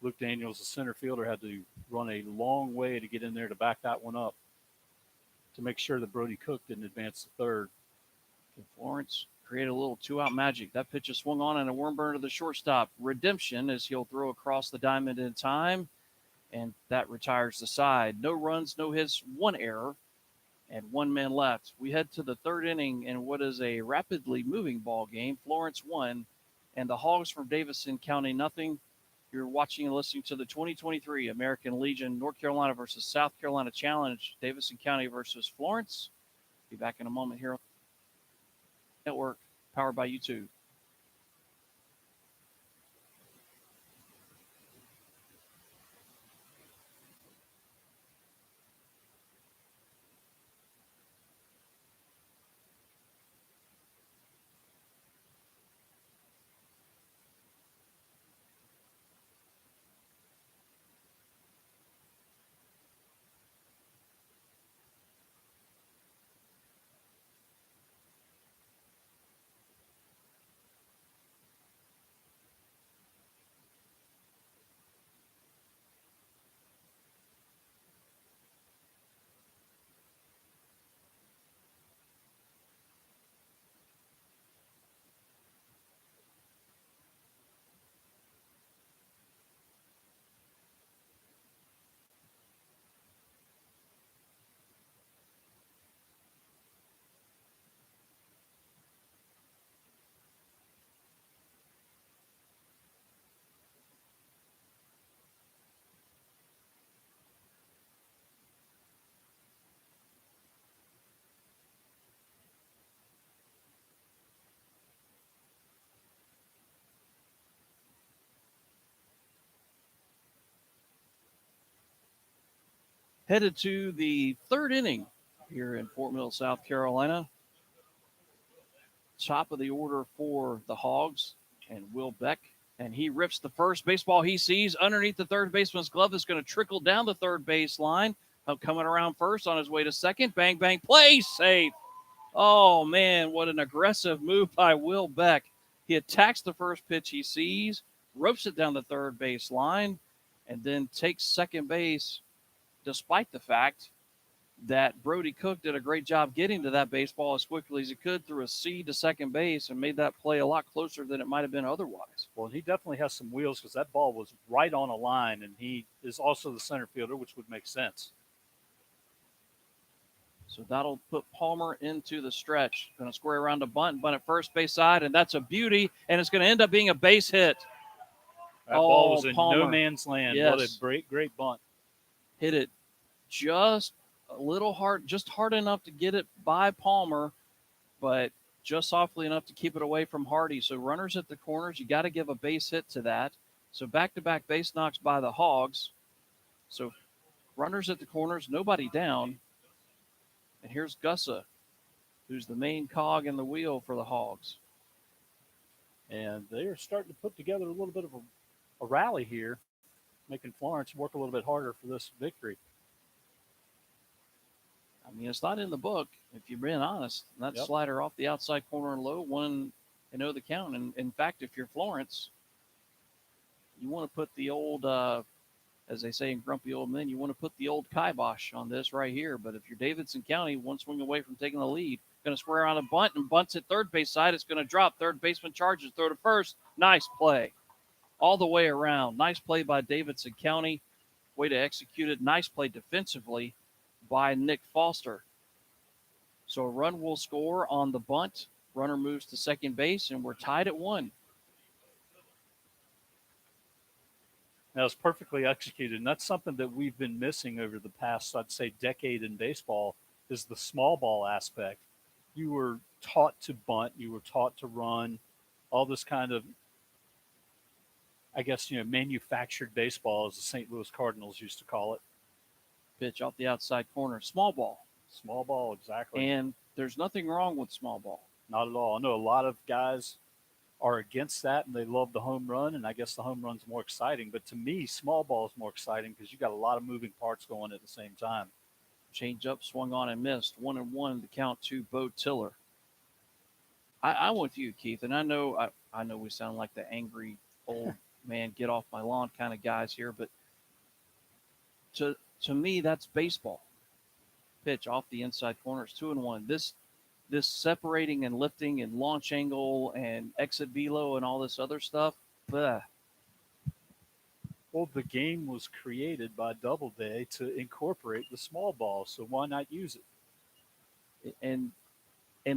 Luke Daniels, the center fielder, had to run a long way to get in there to back that one up to make sure that Brody Cook didn't advance to third. And Florence created a little 2-out magic. That pitch is swung on and a worm burner to the shortstop. Redemption as he'll throw across the diamond in time, and that retires the side. No runs, no hits, 1 error, and 1 man left. We head to the third inning in what is a rapidly moving ball game. Florence 1, and the Hogs from Davidson County nothing. You're watching and listening to the 2023 American Legion North Carolina versus South Carolina Challenge, Davidson County versus Florence. Be back in a moment here on the network, powered by YouTube. Headed to the third inning here in Fort Mill, South Carolina. Top of the order for the Hogs and Will Beck. And he rips the first baseball he sees underneath the third baseman's glove. That's going to trickle down the third base line. Coming around first on his way to second. Bang, bang, play safe. Oh, man, what an aggressive move by Will Beck. He attacks the first pitch he sees, ropes it down the third base line, and then takes second base, despite the fact that Brody Cook did a great job getting to that baseball as quickly as he could through a seed to second base and made that play a lot closer than it might have been otherwise. Well, he definitely has some wheels because that ball was right on a line, and he is also the center fielder, which would make sense. So that'll put Palmer into the stretch. Going to square around to bunt at first base side, and that's a beauty, and it's going to end up being a base hit. That ball was in Palmer. no man's land. Yes. What a great bunt. Hit it just a little hard, just hard enough to get it by Palmer, but just softly enough to keep it away from Hardy. So runners at the corners, you got to give a base hit to that. So back-to-back base knocks by the Hogs. So runners at the corners, nobody down. And here's Gussa, who's the main cog in the wheel for the Hogs. And they are starting to put together a little bit of a rally here, making Florence work a little bit harder for this victory. I mean, it's not in the book, if you're being honest. That slider off the outside corner and low, 1-0 the count. And in fact, if you're Florence, you want to put the old, as they say in Grumpy Old Men, you want to put the old kibosh on this right here. But if you're Davidson County, 1 swing away from taking the lead, going to square on a bunt and bunts at third base side. It's going to drop. Third baseman charges, throw to first. Nice play. All the way around. Nice play by Davidson County. Way to execute it. Nice play defensively by Nick Foster. So a run will score on the bunt. Runner moves to second base, and we're tied at 1. That was perfectly executed, and that's something that we've been missing over the past, I'd say, decade in baseball, is the small ball aspect. You were taught to bunt, you were taught to run, all this kind of, I guess, manufactured baseball, as the St. Louis Cardinals used to call it. Pitch off the outside corner, small ball. Small ball, exactly. And there's nothing wrong with small ball. Not at all. I know a lot of guys are against that and they love the home run, and I guess the home run's more exciting. But to me, small ball is more exciting because you got a lot of moving parts going at the same time. Change up, swung on and missed. 1-1 to count to Bo Tiller. I'm with you, Keith, and I know we sound like the angry old man, get off my lawn kind of guys here, but to to me, that's baseball. Pitch off the inside corner. It's 2-1. This separating and lifting and launch angle and exit velo and all this other stuff. Bleh. Well, the game was created by Doubleday to incorporate the small ball, so why not use it? And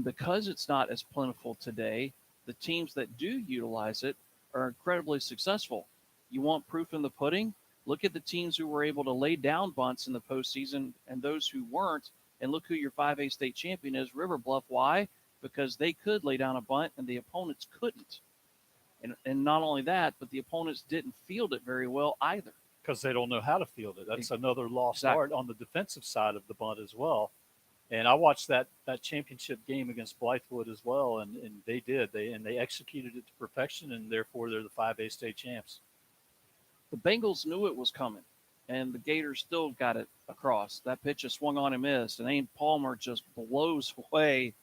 because it's not as plentiful today, the teams that do utilize it are incredibly successful. You want proof in the pudding? Look at the teams who were able to lay down bunts in the postseason and those who weren't. And look who your 5A state champion is, River Bluff. Why? Because they could lay down a bunt and the opponents couldn't. And not only that, but the opponents didn't field it very well either. Because they don't know how to field it. That's another lost art on the defensive side of the bunt as well. And I watched that championship game against Blythewood as well, and they did. They executed it to perfection, and therefore they're the 5A state champs. The Bengals knew it was coming, and the Gators still got it across. That pitch is swung on and missed, and Aim Palmer just blows away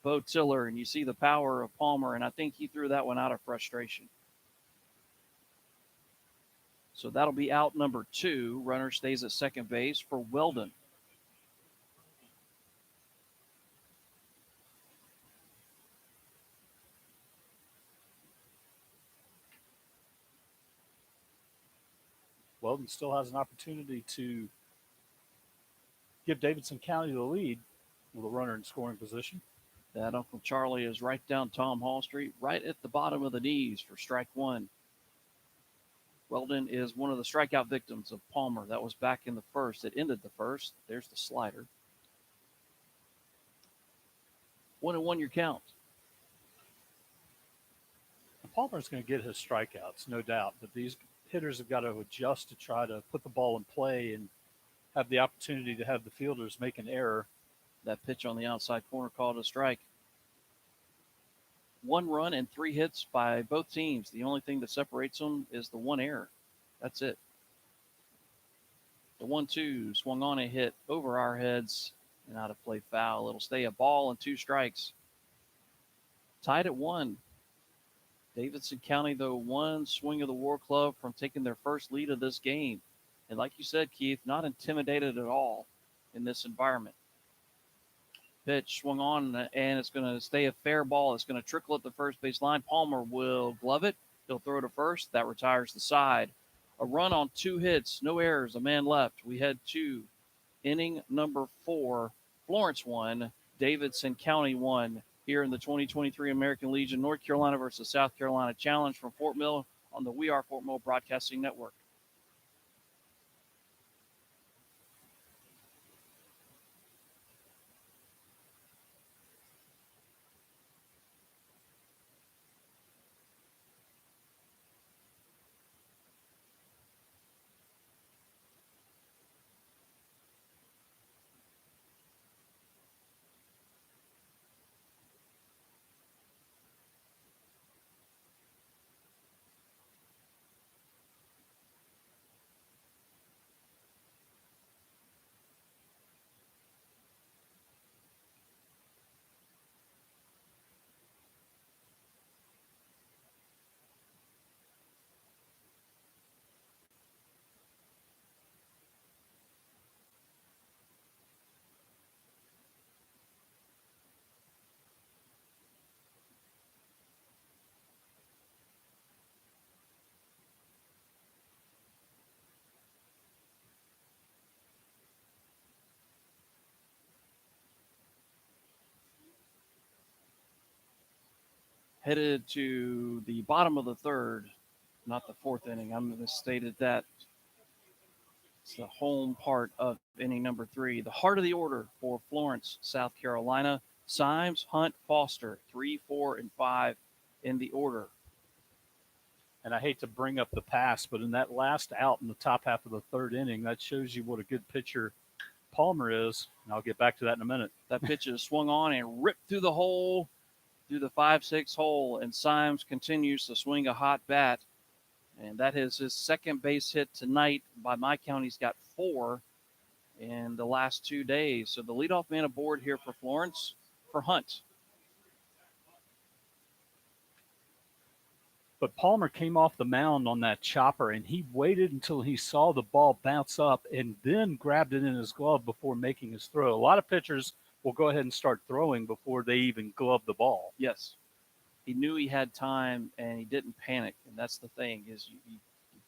Bo Tiller, and you see the power of Palmer, and I think he threw that one out of frustration. So that'll be out number 2. Runner stays at second base for Weldon. Weldon still has an opportunity to give Davidson County the lead with a runner in scoring position. That Uncle Charlie is right down Tom Hall Street, right at the bottom of the knees for strike one. Weldon is one of the strikeout victims of Palmer. That was back in the first. It ended the first. There's the slider. 1-1 your count. Palmer's going to get his strikeouts, no doubt, but these hitters have got to adjust to try to put the ball in play and have the opportunity to have the fielders make an error. That pitch on the outside corner called a strike. 1 run and 3 hits by both teams. The only thing that separates them is the 1 error. That's it. The 1-2 swung on a hit over our heads and out of play foul. It'll stay a ball and 2 strikes. Tied at 1. Davidson County, though, 1 swing of the War Club from taking their first lead of this game. And like you said, Keith, not intimidated at all in this environment. Pitch swung on, and it's going to stay a fair ball. It's going to trickle at the first base line. Palmer will glove it. He'll throw to first. That retires the side. A run on 2 hits, no errors, a man left. We head to inning number 4. Florence 1, Davidson County 1 here in the 2023 American Legion North Carolina versus South Carolina Challenge from Fort Mill on the We Are Fort Mill Broadcasting Network. Headed to the bottom of the 3rd, not the 4th inning. I misstated that. It's the home part of inning number 3. The heart of the order for Florence, South Carolina. Symes, Hunt, Foster, 3, 4, and 5 in the order. And I hate to bring up the past, but in that last out in the top half of the third inning, that shows you what a good pitcher Palmer is. And I'll get back to that in a minute. That pitch is swung on and ripped through the hole, through the 5-6 hole, and Symes continues to swing a hot bat. And that is his second base hit tonight. By my count, he's got 4 in the last 2 days. So the leadoff man aboard here for Florence, for Hunt. But Palmer came off the mound on that chopper, and he waited until he saw the ball bounce up and then grabbed it in his glove before making his throw. A lot of pitchers will go ahead and start throwing before they even glove the ball. Yes. He knew he had time, and he didn't panic. And that's the thing, is you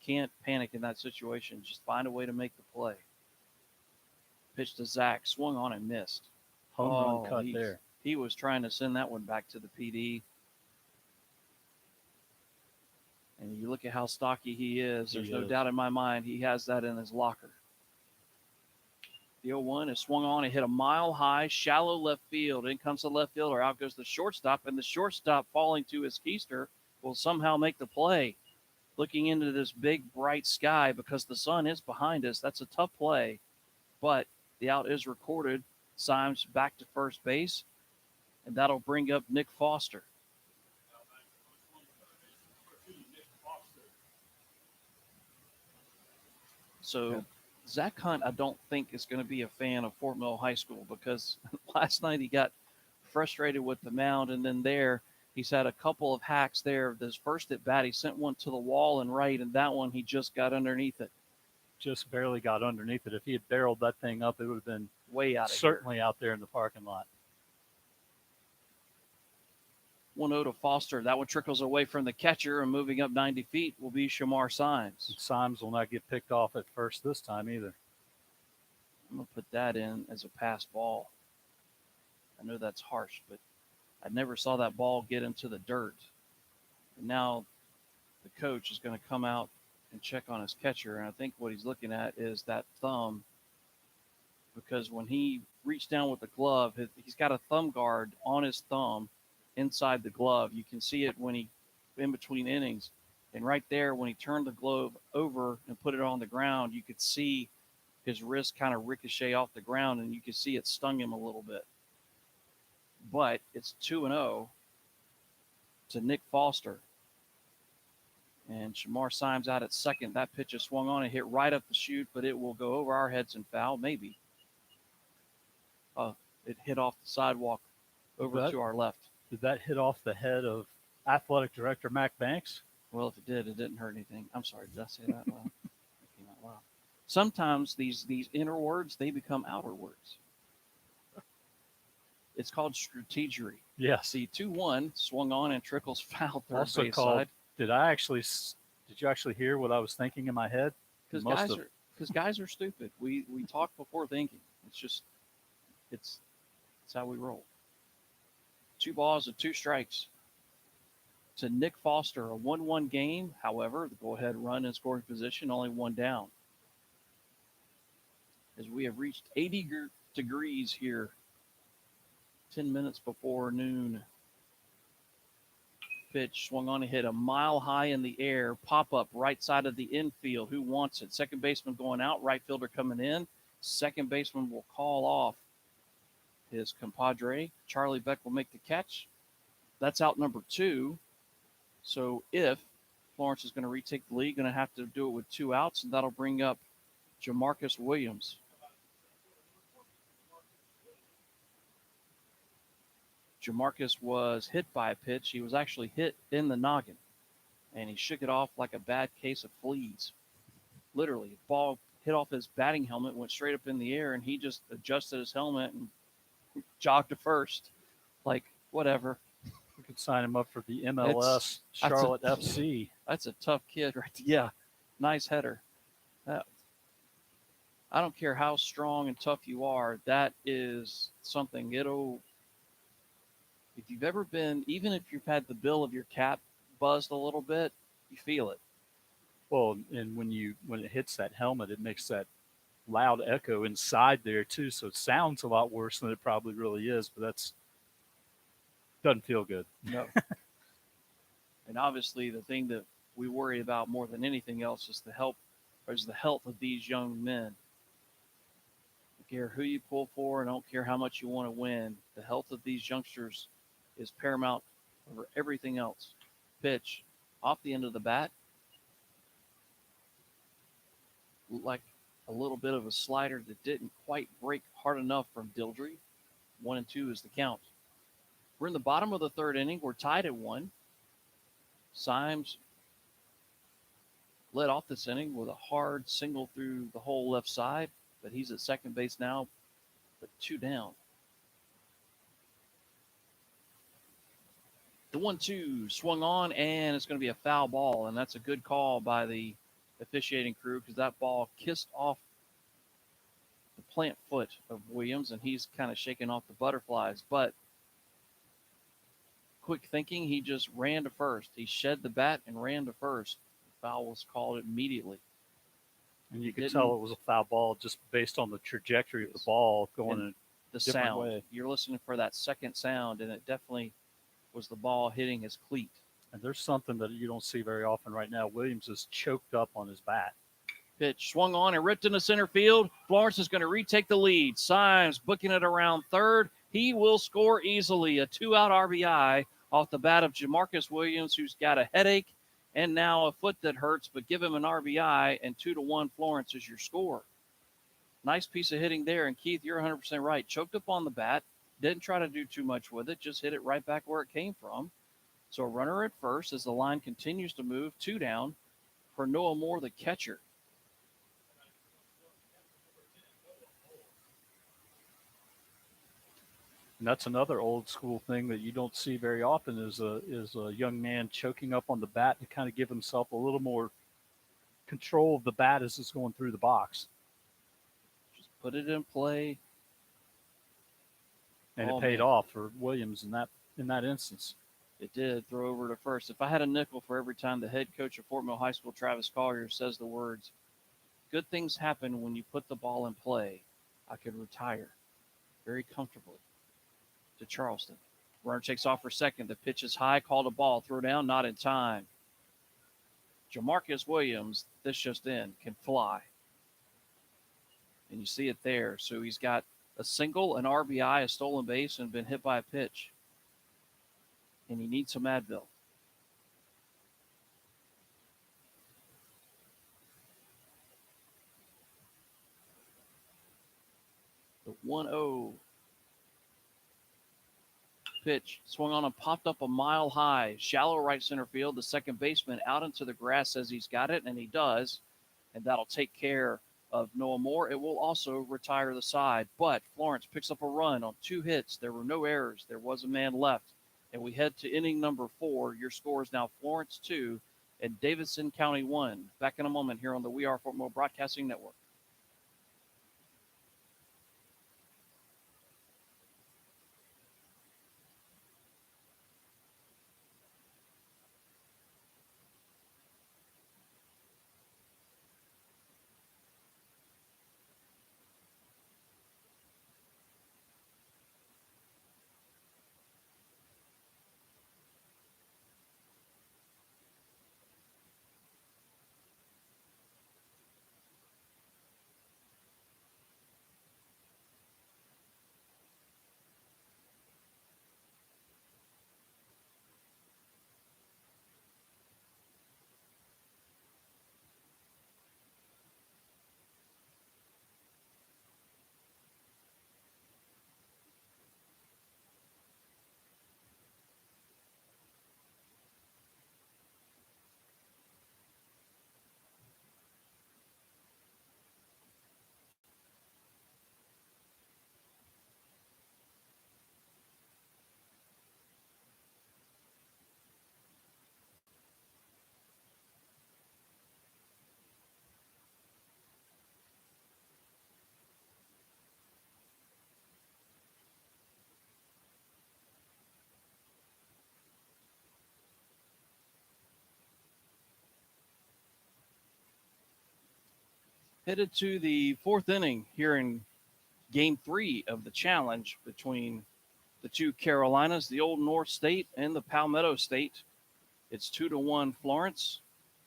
can't panic in that situation. Just find a way to make the play. Pitch to Zach, swung on and missed. Home run cut there. He was trying to send that one back to the PD. And you look at how stocky he is. There's no doubt in my mind he has that in his locker. The 0-1 is swung on and hit a mile high, shallow left field. In comes the left fielder. Out goes the shortstop. And the shortstop, falling to his keister, will somehow make the play. Looking into this big, bright sky because the sun is behind us. That's a tough play. But the out is recorded. Symes back to first base. And that'll bring up Nick Foster. So Zach Hunt, I don't think, is going to be a fan of Fort Mill High School because last night he got frustrated with the mound, and then he's had a couple of hacks there. This first at bat, he sent one to the wall and right, and that one he just got underneath it. Just barely got underneath it. If he had barreled that thing up, it would have been way out. Certainly out there in the parking lot. 1-0 to Foster. That one trickles away from the catcher, and moving up 90 feet will be Shamar Symes. Symes will not get picked off at first this time either. I'm going to put that in as a pass ball. I know that's harsh, but I never saw that ball get into the dirt. And now the coach is going to come out and check on his catcher, and I think what he's looking at is that thumb, because when he reached down with the glove, he's got a thumb guard on his thumb inside the glove. You can see it when he, in between innings, and right there when he turned the glove over and put it on the ground, you could see his wrist kind of ricochet off the ground, and you could see it stung him a little bit. But it's 2-0 to Nick Foster. And Shamar Symes out at second. That pitch is swung on and hit right up the chute, but it will go over our heads and foul, maybe. It hit off the sidewalk over to our left. Did that hit off the head of athletic director Mac Banks? Well, if it did, it didn't hurt anything. I'm sorry, did I say that loud? That came out loud. Sometimes these inner words, they become outer words. It's called strategery. Yeah. See, 2-1, swung on and trickles foul third Also base called, side. did you actually hear what I was thinking in my head? Because guys are stupid. We talk before thinking. It's how we roll. 2 balls and 2 strikes to Nick Foster. A 1-1 game. However, the go-ahead run in scoring position, only 1 down. As we have reached 80 degrees here, 10 minutes before noon. Pitch swung on and hit a mile high in the air. Pop up right side of the infield. Who wants it? Second baseman going out. Right fielder coming in. Second baseman will call off his compadre. Charlie Beck will make the catch. That's out number 2. So if Florence is going to retake the lead, going to have to do it with 2 outs, and that'll bring up Jamarcus Williams. Jamarcus was hit by a pitch. He was actually hit in the noggin, and he shook it off like a bad case of fleas. Literally, the ball hit off his batting helmet, went straight up in the air, and he just adjusted his helmet and jogged to first. Like, whatever. We could sign him up for the MLS Charlotte FC. That's a tough kid right there. Yeah, nice header. I don't care how strong and tough you are. That is something. If you've ever been, even if you've had the bill of your cap buzzed a little bit, you feel it. Well, and when it hits that helmet, it makes that loud echo inside there too, so it sounds a lot worse than it probably really is. But that's doesn't feel good. No. And obviously, the thing that we worry about more than anything else is the health of these young men. I don't care who you pull for, and I don't care how much you want to win. The health of these youngsters is paramount over everything else. Pitch off the end of the bat, like a little bit of a slider that didn't quite break hard enough from Dildry. 1-2 is the count. We're in the bottom of the third inning. We're tied at 1. Symes led off this inning with a hard single through the whole left side, but he's at second base now, but 2 down. The 1-2 swung on, and it's going to be a foul ball, and that's a good call by the officiating crew because that ball kissed off the plant foot of Williams, and he's kind of shaking off the butterflies. But quick thinking, he just ran to first. He shed the bat and ran to first. The foul was called immediately. And you could tell it was a foul ball just based on the trajectory of the ball going in the different sound. way. You're listening for that second sound, and it definitely was the ball hitting his cleat. And there's something that you don't see very often right now. Williams is choked up on his bat. Pitch swung on and ripped into center field. Florence is going to retake the lead. Symes booking it around third. He will score easily. A 2-out RBI off the bat of Jamarcus Williams, who's got a headache and now a foot that hurts, but give him an RBI, and 2-1 Florence is your score. Nice piece of hitting there. And Keith, you're 100% right. Choked up on the bat. Didn't try to do too much with it. Just hit it right back where it came from. So a runner at first as the line continues to move. 2 down for Noah Moore, the catcher. And that's another old school thing that you don't see very often is a young man choking up on the bat to kind of give himself a little more control of the bat as it's going through the box. Just put it in play. And it paid off for Williams in that instance. It did. Throw over to first. If I had a nickel for every time the head coach of Fort Mill High School, Travis Collier, says the words, "Good things happen when you put the ball in play," I could retire very comfortably to Charleston. Runner takes off for second. The pitch is high, called a ball. Throw down, not in time. Jamarcus Williams, this just in, can fly. And you see it there. So he's got a single, an RBI, a stolen base, and been hit by a pitch. And he needs some Advil. The 1-0 pitch swung on and popped up a mile high. Shallow right center field. The second baseman out into the grass says he's got it, and he does. And that'll take care of Noah Moore. It will also retire the side. But Florence picks up a run on 2 hits. There were no errors. There was a man left. And we head to inning number 4. Your score is now Florence 2 and Davidson County 1. Back in a moment here on the We Are Fort Mill Broadcasting Network. Headed to the fourth inning here in game 3 of the challenge between the two Carolinas, the Old North State and the Palmetto State. It's 2-1 Florence.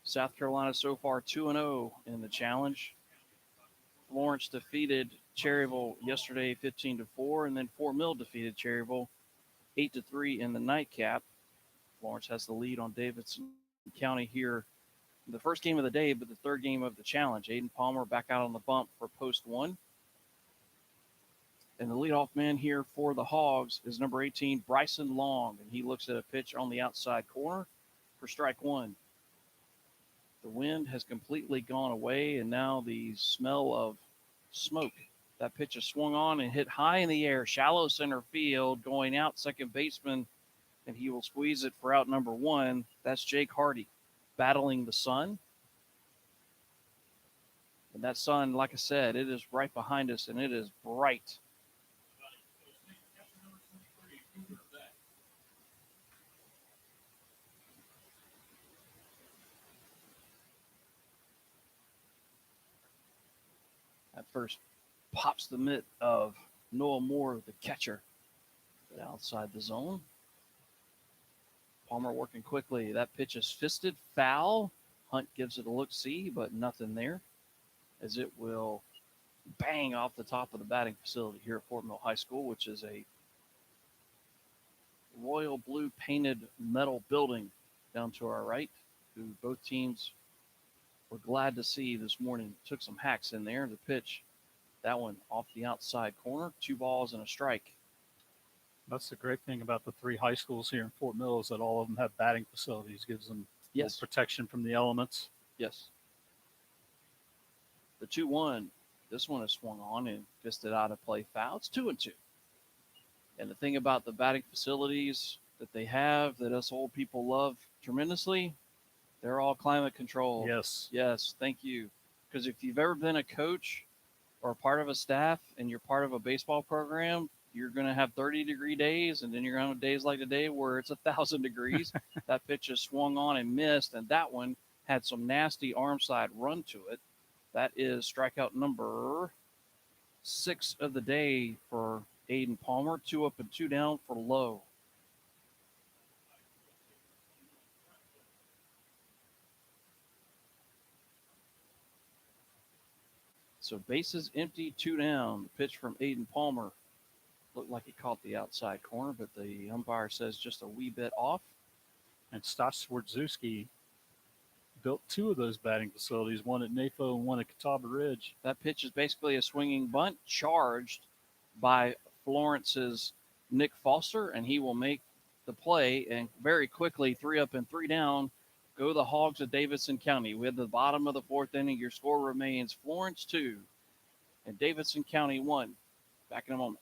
South Carolina so far 2-0 in the challenge. Florence defeated Cherryville yesterday 15-4, and then Fort Mill defeated Cherryville 8-3 in the nightcap. Florence has the lead on Davidson County here. The first game of the day, but the third game of the challenge. Aiden Palmer back out on the bump for post 1. And the leadoff man here for the Hogs is number 18, Bryson Long. And he looks at a pitch on the outside corner for strike 1. The wind has completely gone away, and now the smell of smoke. That pitch is swung on and hit high in the air, shallow center field, going out second baseman, and he will squeeze it for out number 1. That's Jake Hardy battling the sun. And that sun, like I said, it is right behind us, and it is bright. At first, pops the mitt of Noah Moore, the catcher, outside the zone. Palmer working quickly. That pitch is fisted, foul. Hunt gives it a look-see, but nothing there, as it will bang off the top of the batting facility here at Fort Mill High School, which is a royal blue painted metal building down to our right, who both teams were glad to see this morning. Took some hacks in there. The pitch, that one off the outside corner, 2 balls and a strike. That's the great thing about the 3 high schools here in Fort Mill is that all of them have batting facilities, gives them protection from the elements. Yes. The 2-1, this one is swung on and fisted out of play foul. It's 2-2. And the thing about the batting facilities that they have that us old people love tremendously, they're all climate controlled. Yes. Yes, thank you. Because if you've ever been a coach or a part of a staff and you're part of a baseball program, you're going to have 30-degree days, and then you're going to have days like today where it's 1,000 degrees. That pitch is swung on and missed, and that one had some nasty arm side run to it. That is strikeout number 6 of the day for Aiden Palmer. 2 up and 2 down for Lowe. So bases empty, 2 down. The pitch from Aiden Palmer looked like he caught the outside corner, but the umpire says just a wee bit off. And Stas Swardzewski built 2 of those batting facilities, one at NAFO and one at Catawba Ridge. That pitch is basically a swinging bunt charged by Florence's Nick Foster, and he will make the play. And very quickly, 3 up and 3 down, go the Hogs of Davidson County. With the bottom of the 4th inning, your score remains Florence 2 and Davidson County 1. Back in a moment.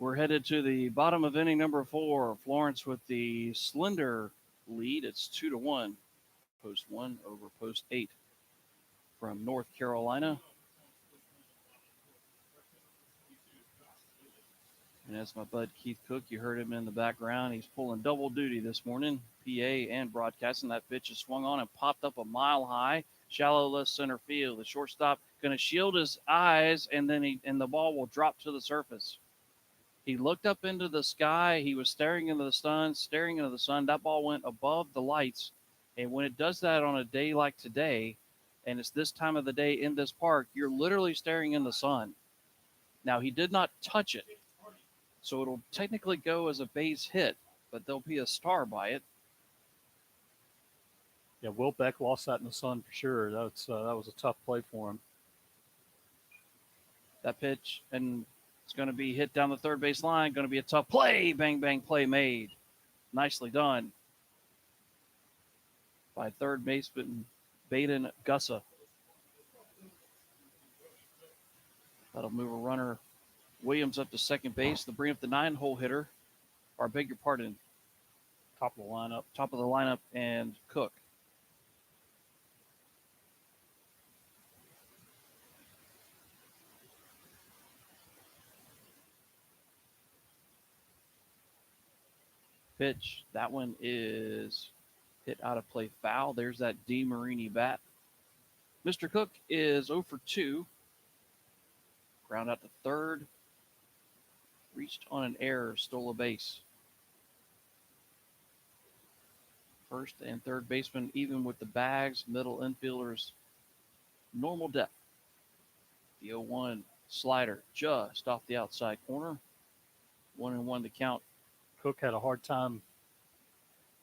We're headed to the bottom of inning number 4. Florence with the slender lead. It's 2-1. Post 1 over post 8 from North Carolina. And that's my bud Keith Cook. You heard him in the background. He's pulling double duty this morning, PA and broadcasting. That pitch is swung on and popped up a mile high, shallow left center field. The shortstop going to shield his eyes, and then the ball will drop to the surface. He looked up into the sky. He was staring into the sun. That ball went above the lights. And when it does that on a day like today, and it's this time of the day in this park, you're literally staring in the sun. Now, he did not touch it, so it'll technically go as a base hit, but there'll be a star by it. Yeah, Will Beck lost that in the sun for sure. That was a tough play for him. That pitch, and it's going to be hit down the third base line. Going to be a tough play. Bang, bang, play made. Nicely done by third baseman Baden Gussa. That'll move a runner Williams up to second base. They'll bring up the 9-hole hitter, or beg your pardon, Top of the lineup, and Cook. Pitch. That one is hit out of play, foul. There's that DeMarini bat. Mr. Cook is 0 for 2. Ground out to third. Reached on an error, stole a base. First and third baseman, even with the bags, middle infielders, normal depth. The 0-1 slider just off the outside corner. 1-1 to count. Cook had a hard time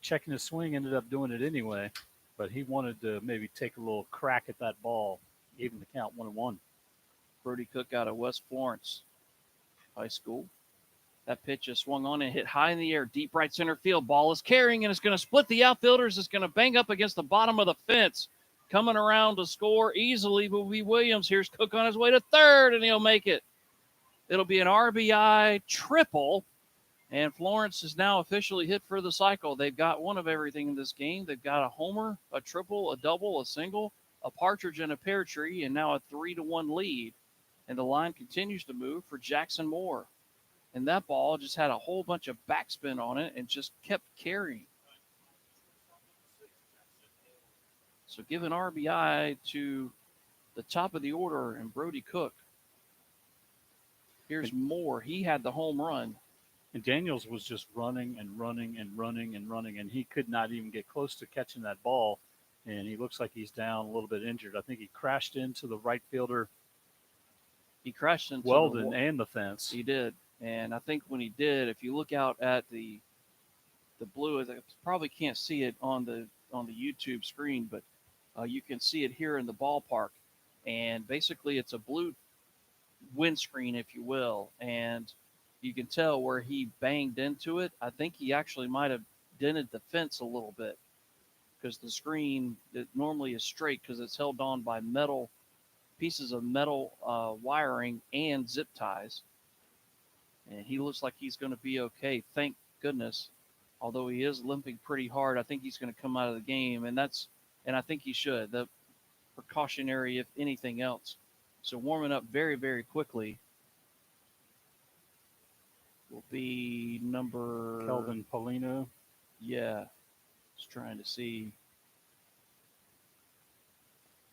checking his swing, ended up doing it anyway, but he wanted to maybe take a little crack at that ball, even the count 1-1. Brody Cook out of West Florence High School. That pitch is swung on and hit high in the air, deep right center field. Ball is carrying, and it's going to split the outfielders. It's going to bang up against the bottom of the fence. Coming around to score easily will be Williams. Here's Cook on his way to third, and he'll make it. It'll be an RBI triple, and Florence is now officially hit for the cycle. They've got one of everything in this game. They've got a homer, a triple, a double, a single, a partridge, and a pear tree, and now a 3-1 lead. And the line continues to move for Jackson Moore. And that ball just had a whole bunch of backspin on it and just kept carrying. So give an RBI to the top of the order and Brody Cook. Here's Moore. He had the home run. And Daniels was just running, and he could not even get close to catching that ball. And he looks like he's down a little bit injured. I think he crashed into the right fielder. He crashed into Weldon and the fence. He did. And I think when he did, if you look out at the blue, I probably can't see it on the YouTube screen, but you can see it here in the ballpark. And basically, it's a blue windscreen, if you will, and you can tell where he banged into it. I think he actually might have dented the fence a little bit because the screen that normally is straight because it's held on by pieces of metal wiring and zip ties. And he looks like he's going to be okay, thank goodness. Although he is limping pretty hard, I think he's going to come out of the game, and I think he should. The precautionary, if anything else. So warming up very, very quickly will be number Kelvin Polino. Yeah, just trying to see.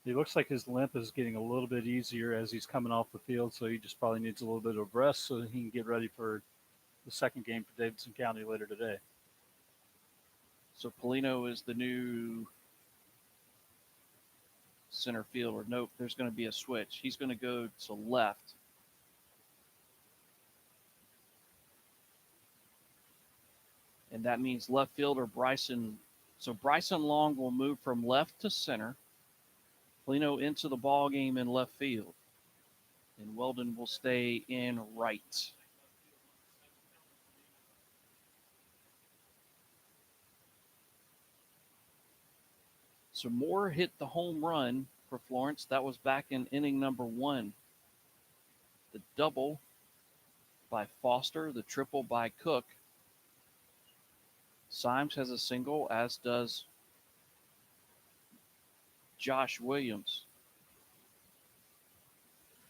He looks like his limp is getting a little bit easier as he's coming off the field, so he just probably needs a little bit of rest so that he can get ready for the second game for Davidson County later today. So Polino is the new center fielder. Nope, there's going to be a switch. He's going to go to left. And that means left fielder Bryson. So Bryson Long will move from left to center. Polino into the ball game in left field. And Weldon will stay in right. So Moore hit the home run for Florence. That was back in inning number 1. The double by Foster, the triple by Cook. Symes has a single, as does Josh Williams.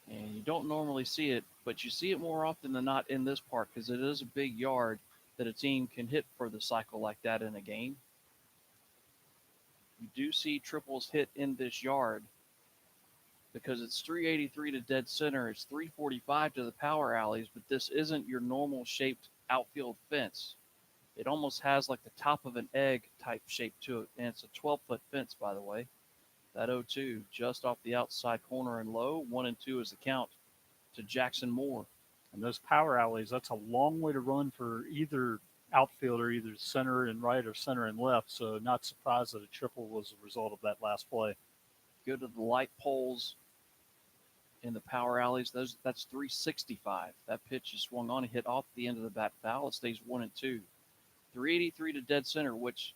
And you don't normally see it, but you see it more often than not in this park because it is a big yard that a team can hit for the cycle like that in a game. You do see triples hit in this yard because it's 383 to dead center. It's 345 to the power alleys, but this isn't your normal shaped outfield fence. It almost has like the top of an egg type shape to it, and it's a 12-foot fence, by the way. That 0-2 just off the outside corner and low. 1-2 is the count to Jackson Moore. And those power alleys, that's a long way to run for either outfielder, either center and right or center and left. So not surprised that a triple was a result of that last play. Go to the light poles in the power alleys. That's 365. That pitch is swung on and hit off the end of the bat foul. It stays 1-2. 383 to dead center, which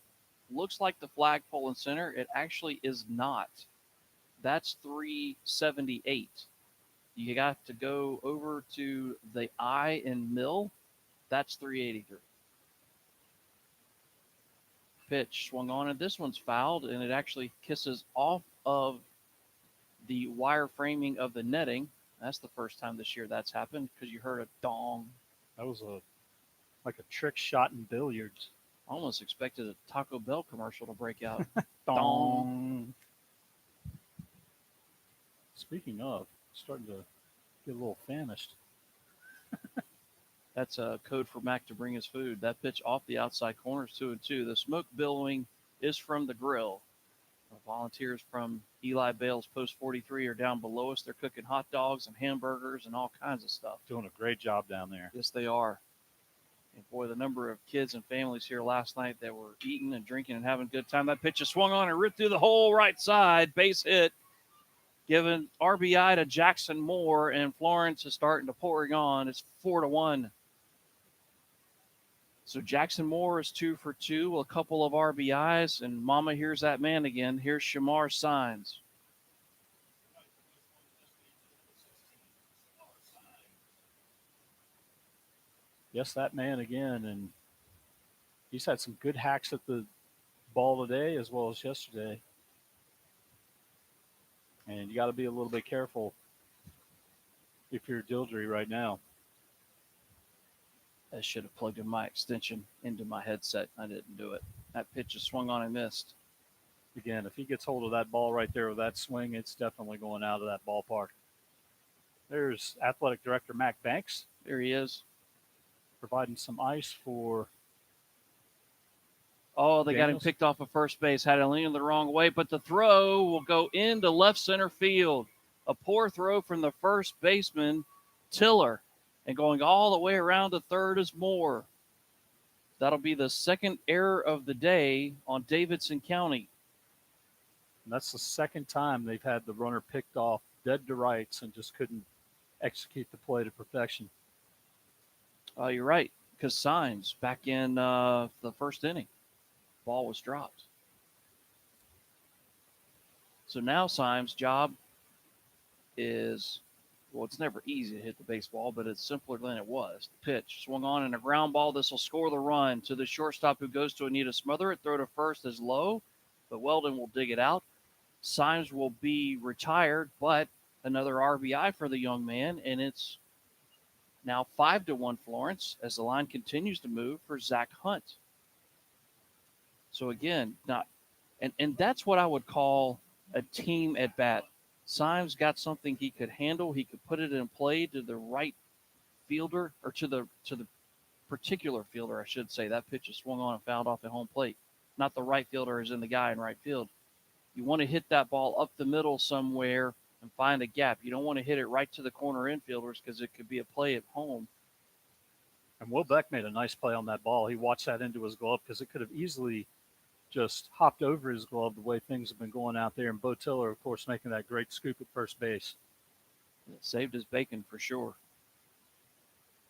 looks like the flagpole in center. It actually is not. That's 378. You got to go over to the I in mill. That's 383. Pitch swung on, and this one's fouled, and it actually kisses off of the wire framing of the netting. That's the first time this year that's happened because you heard a dong. That was like a trick shot in billiards. I almost expected a Taco Bell commercial to break out. Dong. Speaking of, starting to get a little famished. That's a code for Mac to bring his food. That pitch off the outside corner is 2-2. The smoke billowing is from the grill. The volunteers from Eli Bale's Post 43 are down below us. They're cooking hot dogs and hamburgers and all kinds of stuff. Doing a great job down there. Yes, they are. And boy, the number of kids and families here last night that were eating and drinking and having a good time. That pitch is swung on and ripped through the whole right side. Base hit. Giving RBI to Jackson Moore, and Florence is starting to pouring on. It's 4-1. So Jackson Moore is 2 for 2, a couple of RBIs, and Mama hears that man again. Here's Shamar Symes. Yes, that man again, and he's had some good hacks at the ball today as well as yesterday. And you got to be a little bit careful if you're Dildry right now. I should have plugged in my extension into my headset. I didn't do it. That pitch is swung on and missed. Again, if he gets hold of that ball right there with that swing, it's definitely going out of that ballpark. There's Athletic Director Mac Banks. There he is. Providing some ice for. Oh, they got him picked off of first base. Had it leaning the wrong way, but the throw will go into left center field. A poor throw from the first baseman, Tiller. And going all the way around to third is Moore. That'll be the second error of the day on Davidson County. And that's the second time they've had the runner picked off dead to rights and just couldn't execute the play to perfection. You're right, because Symes back in the first inning, ball was dropped. So now Symes' job is, well, it's never easy to hit the baseball, but it's simpler than it was. The pitch swung on and a ground ball. This will score the run to the shortstop who goes to Anita Smother. It throw to first is low, but Weldon will dig it out. Symes will be retired, but another RBI for the young man, and it's now 5-1 Florence as the line continues to move for Zach Hunt. So again, and that's what I would call a team at bat. Symes got something he could handle. He could put it in play to the right fielder, or to the particular fielder, I should say. That pitch is swung on and fouled off at home plate. Not the right fielder as in the guy in right field. You want to hit that ball up the middle somewhere and find a gap. You don't want to hit it right to the corner infielders because it could be a play at home. And Will Beck made a nice play on that ball. He watched that into his glove because it could have easily just hopped over his glove the way things have been going out there. And Bo Tiller, of course, making that great scoop at first base. It saved his bacon for sure.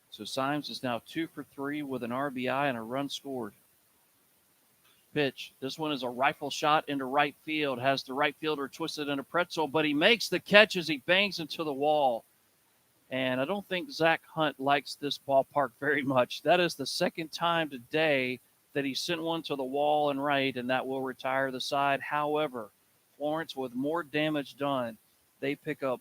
So Symes is now 2 for 3 with an RBI and a run scored. Pitch. This one is a rifle shot into right field. Has the right fielder twisted in a pretzel, but he makes the catch as he bangs into the wall. And I don't think Zach Hunt likes this ballpark very much. That is the second time today that he sent one to the wall and right, and that will retire the side. However, Florence, with more damage done, they pick up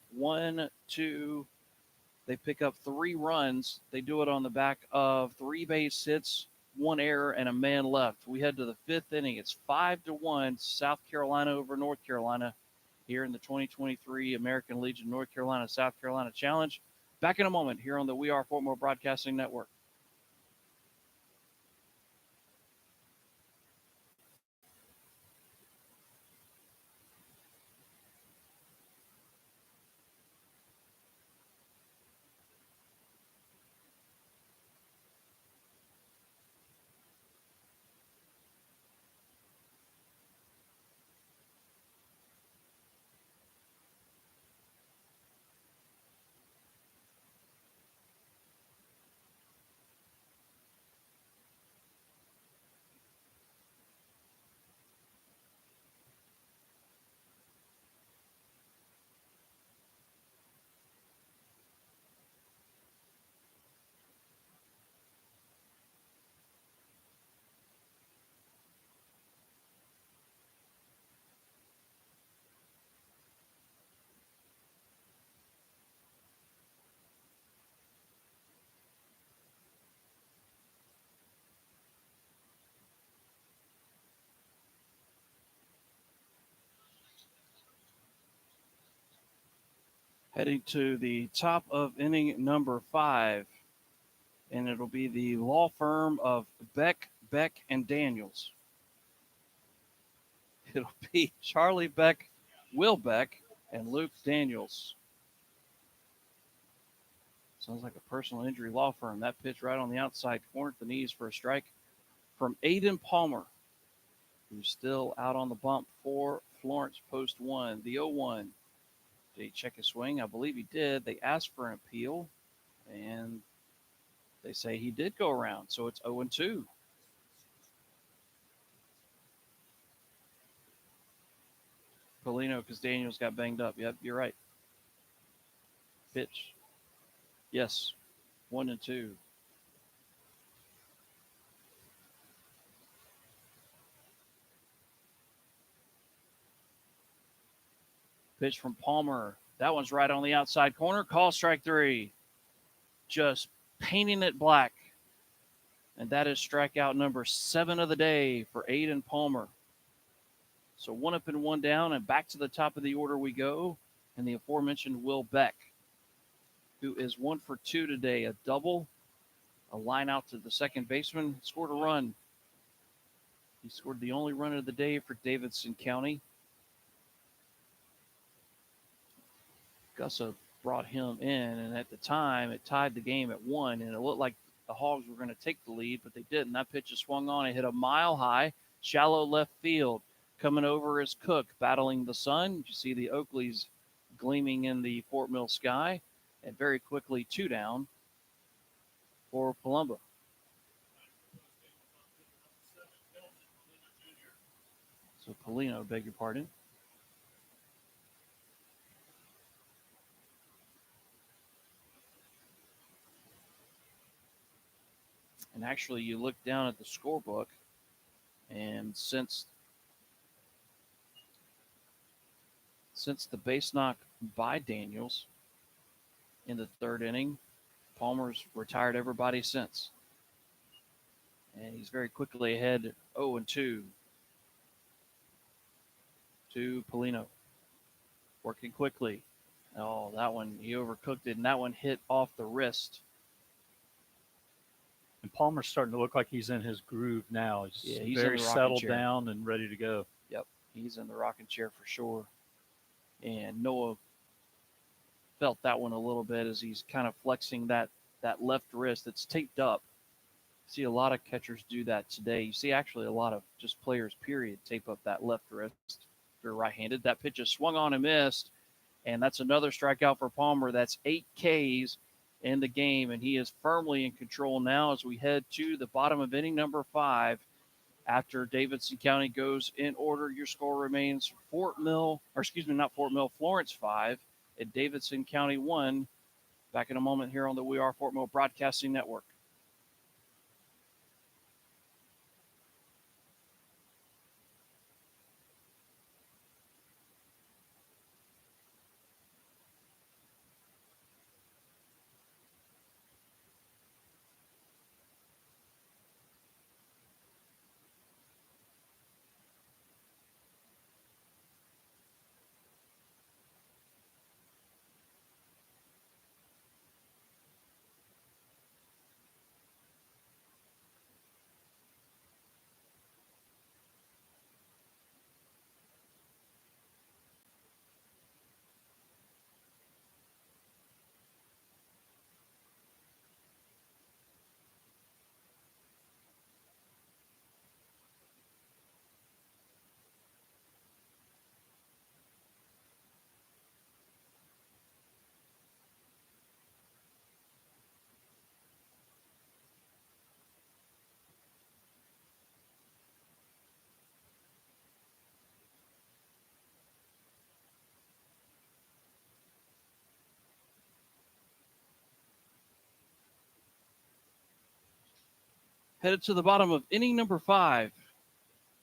they pick up 3 runs. They do it on the back of 3 base hits, 1 error, and a man left. We head to the 5th inning. It's 5-1, South Carolina over North Carolina here in the 2023 American Legion North Carolina South Carolina Challenge. Back in a moment here on the We Are Fort Mill Broadcasting Network. Heading to the top of inning number 5, and it'll be the law firm of Beck, and Daniels. It'll be Charlie Beck, Will Beck, and Luke Daniels. Sounds like a personal injury law firm. That pitch right on the outside corner at the knees for a strike from Aiden Palmer, who's still out on the bump for Florence post 1. The 0-1. Did he check his swing? I believe he did. They asked for an appeal, and they say he did go around. So it's 0-2. Polino, because Daniels got banged up. Yep, you're right. Pitch. Yes, 1-2. Pitch from Palmer. That one's right on the outside corner. Call strike 3. Just painting it black. And that is strikeout number 7 of the day for Aiden Palmer. So 1 up and 1 down, and back to the top of the order we go. And the aforementioned Will Beck, who is 1 for 2 today. A double, a line out to the second baseman, scored a run. He scored the only run of the day for Davidson County. Gussa brought him in, and at the time, it tied the game at 1, and it looked like the Hogs were going to take the lead, but they didn't. That pitch is swung on and hit a mile high, shallow left field. Coming over is Cook, battling the sun. You see the Oakleys gleaming in the Fort Mill sky, and very quickly 2 down for Palumbo. So Polino, beg your pardon. And actually, you look down at the scorebook, and since the base knock by Daniels in the 3rd inning, Palmer's retired everybody since. And he's very quickly ahead 0-2 to Polino. Working quickly. Oh, that one, he overcooked it, and that one hit off the wrist. And Palmer's starting to look like he's in his groove now. He's in very the rocking settled chair. down and ready to go. Yep, he's in the rocking chair for sure. And Noah felt that one a little bit as he's kind of flexing that left wrist. It's taped up. See a lot of catchers do that today. You see actually a lot of just players, period, tape up that left wrist. If you're right-handed, that pitch is swung on and missed. And that's another strikeout for Palmer. That's 8 Ks in the game, and he is firmly in control now as we head to the bottom of inning number 5. After Davidson County goes in order, your score remains Florence 5 and Davidson County 1. Back in a moment here on the We Are Fort Mill Broadcasting Network. Headed to the bottom of inning number 5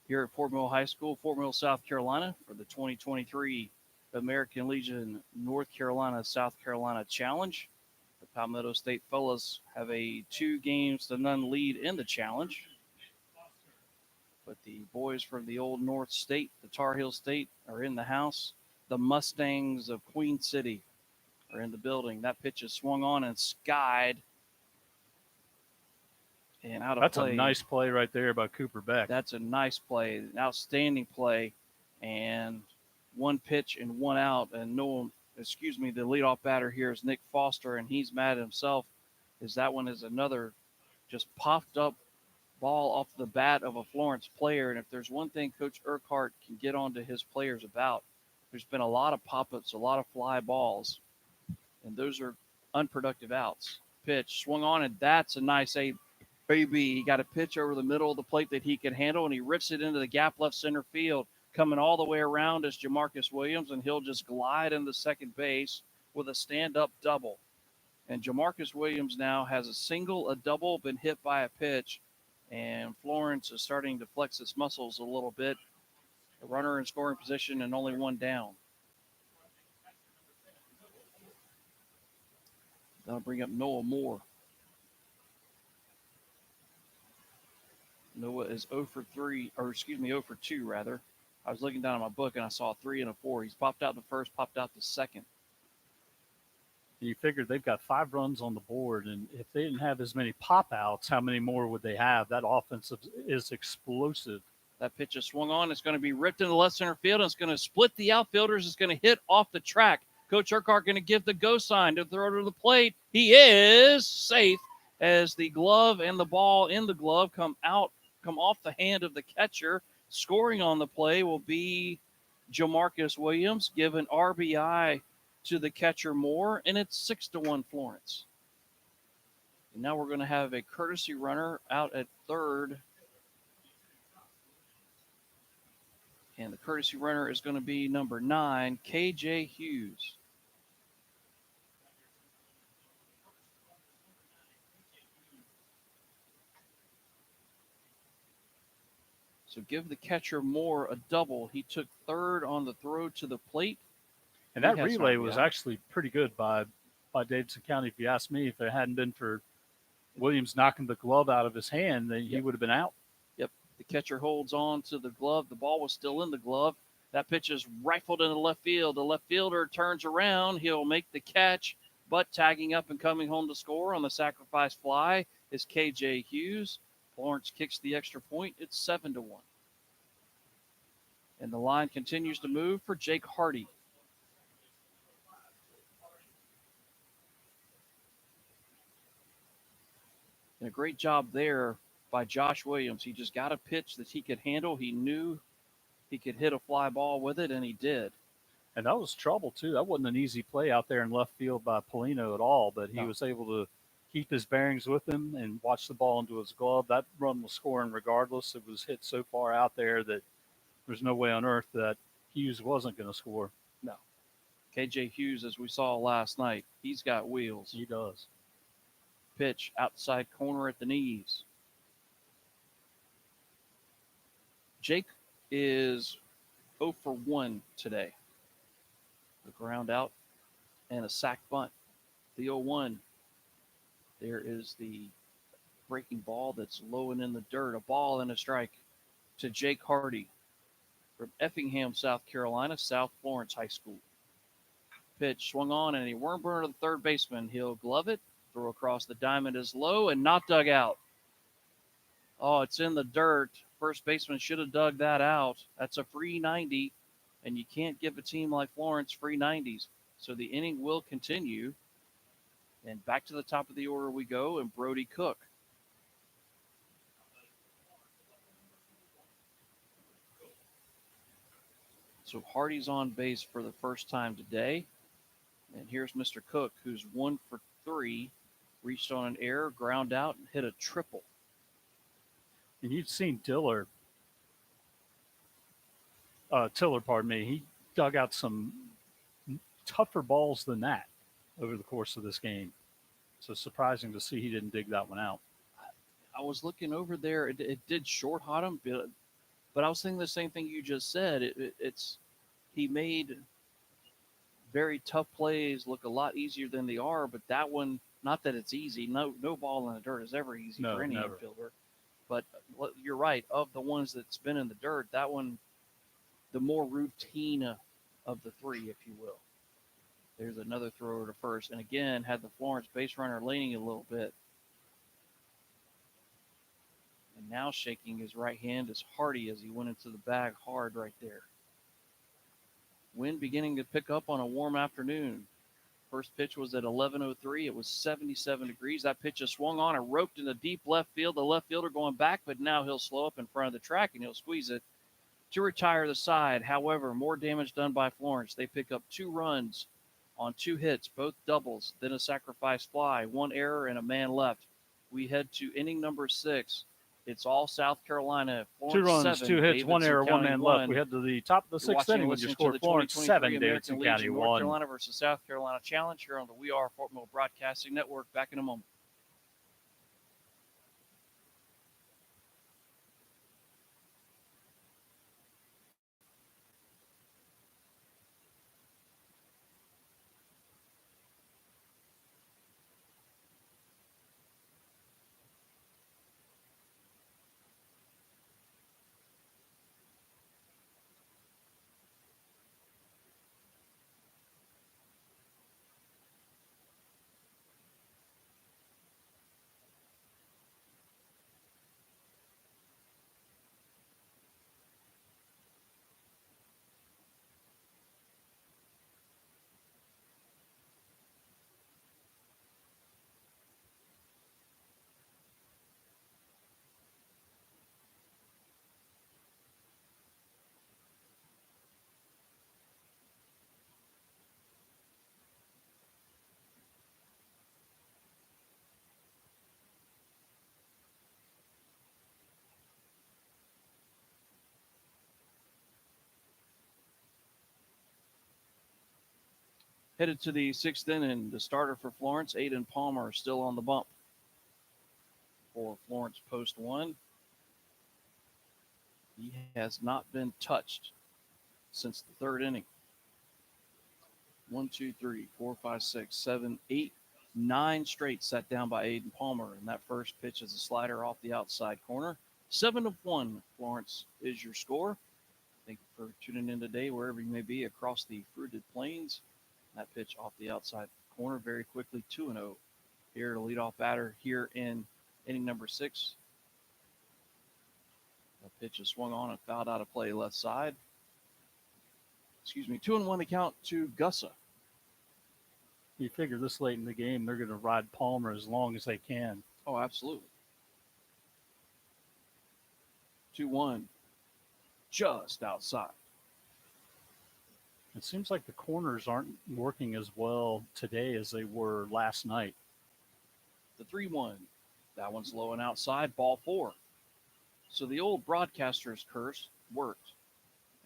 here at Fort Mill High School, Fort Mill, South Carolina, for the 2023 American Legion North Carolina South Carolina Challenge. The Palmetto State Fellas have a 2-0 lead in the challenge. But the boys from the Old North State, the Tar Heel State, are in the house. The Mustangs of Queen City are in the building. That pitch is swung on and skied and out of That's play. a nice play right there by Cooper Beck. That's a nice play, an outstanding play, and one pitch and one out. And the leadoff batter here is Nick Foster, and he's mad at himself, as that one is another just popped up ball off the bat of a Florence player. And if there's one thing Coach Urquhart can get onto his players about, there's been a lot of pop-ups, a lot of fly balls, and those are unproductive outs. Pitch swung on, and that's a nice baby. He got a pitch over the middle of the plate that he could handle, and he rips it into the gap left center field, coming all the way around is Jamarcus Williams, and he'll just glide into second base with a stand-up double. And Jamarcus Williams now has a single, a double, been hit by a pitch, and Florence is starting to flex its muscles a little bit. A runner in scoring position and only one down. That'll bring up Noah Moore. Noah is 0 for 2 rather. I was looking down at my book and I saw a 3 and a 4. He's popped out the first, popped out the second. You figured they've got 5 runs on the board, and if they didn't have as many pop outs, how many more would they have? That offense is explosive. That pitch is swung on. It's going to be ripped into left center field, and it's going to split the outfielders. It's going to hit off the track. Coach Urquhart going to give the go sign to throw to the plate. He is safe as the glove and the ball in the glove come off the hand of the catcher. Scoring on the play will be Jamarcus Williams, given RBI to the catcher Moore, and it's 6-1 Florence. And now we're going to have a courtesy runner out at third. And the courtesy runner is going to be number 9, KJ Hughes. So give the catcher Moore a double. He took third on the throw to the plate. And that relay was actually pretty good by Davidson County, if you ask me. If it hadn't been for Williams knocking the glove out of his hand, then he would have been out. Yep. The catcher holds on to the glove. The ball was still in the glove. That pitch is rifled into left field. The left fielder turns around. He'll make the catch, but tagging up and coming home to score on the sacrifice fly is KJ Hughes. Florence kicks the extra point. It's 7-1. And the line continues to move for Jake Hardy. And a great job there by Josh Williams. He just got a pitch that he could handle. He knew he could hit a fly ball with it, and he did. And that was trouble, too. That wasn't an easy play out there in left field by Polino at all, but he was able to keep his bearings with him and watch the ball into his glove. That run was scoring regardless. It was hit so far out there that there's no way on earth that Hughes wasn't going to score. No. KJ Hughes, as we saw last night, he's got wheels. He does. Pitch outside corner at the knees. Jake is 0 for 1 today. The ground out and a sac bunt. The 0-1. There is the breaking ball that's low and in the dirt. A ball and a strike to Jake Hardy from Effingham, South Carolina, South Florence High School. Pitch swung on and a worm burner to the third baseman. He'll glove it, throw across the diamond is low and not dug out. Oh, it's in the dirt. First baseman should have dug that out. That's a free 90, and you can't give a team like Florence free 90s. So the inning will continue. And back to the top of the order we go, and Brody Cook. So Hardy's on base for the first time today. And here's Mr. Cook, who's 1 for 3, reached on an error, ground out, and hit a triple. And you've seen Tiller, pardon me. He dug out some tougher balls than that over the course of this game. So surprising to see he didn't dig that one out. I was looking over there. It did short hot him, but I was thinking the same thing you just said. He made very tough plays look a lot easier than they are, but that one, not that it's easy. No ball in the dirt is ever easy for any infielder. But you're right. Of the ones that's been in the dirt, that one, the more routine of the three, if you will. There's another thrower to first. And again, had the Florence base runner leaning a little bit. And now shaking his right hand is Hardy as he went into the bag hard right there. Wind beginning to pick up on a warm afternoon. First pitch was at 11:03. It was 77 degrees. That pitch is swung on and roped into deep left field. The left fielder going back, but now he'll slow up in front of the track and he'll squeeze it to retire the side. However, more damage done by Florence. They pick up 2 runs on 2 hits, both doubles, then a sacrifice fly, 1 error, and a man left. We head to inning number 6. It's all South Carolina. Florence 2 runs, 7, 2 hits, Davidson 1 error, 1 County man 1. left. We head to the top of the You're 6th inning when you score Florence 7, Davidson County 1. North Carolina versus South Carolina Challenge here on the We Are Fort Mill Broadcasting Network. Back in a moment. Headed to the 6th inning, the starter for Florence, Aiden Palmer, still on the bump for Florence post 1. He has not been touched since the 3rd inning. 1, 2, 3, 4, 5, 6, 7, 8, 9 straight set down by Aiden Palmer. And that first pitch is a slider off the outside corner. 7-1, Florence is your score. Thank you for tuning in today, wherever you may be across the fruited plains. That pitch off the outside corner very quickly, 2-0. Here to lead off batter here in inning number 6. That pitch is swung on and fouled out of play left side. 2-1 the count to Gussa. You figure this late in the game, they're going to ride Palmer as long as they can. Oh, absolutely. 2-1, just outside. It seems like the corners aren't working as well today as they were last night. The 3-1, that one's low and outside, ball 4. So the old broadcaster's curse worked.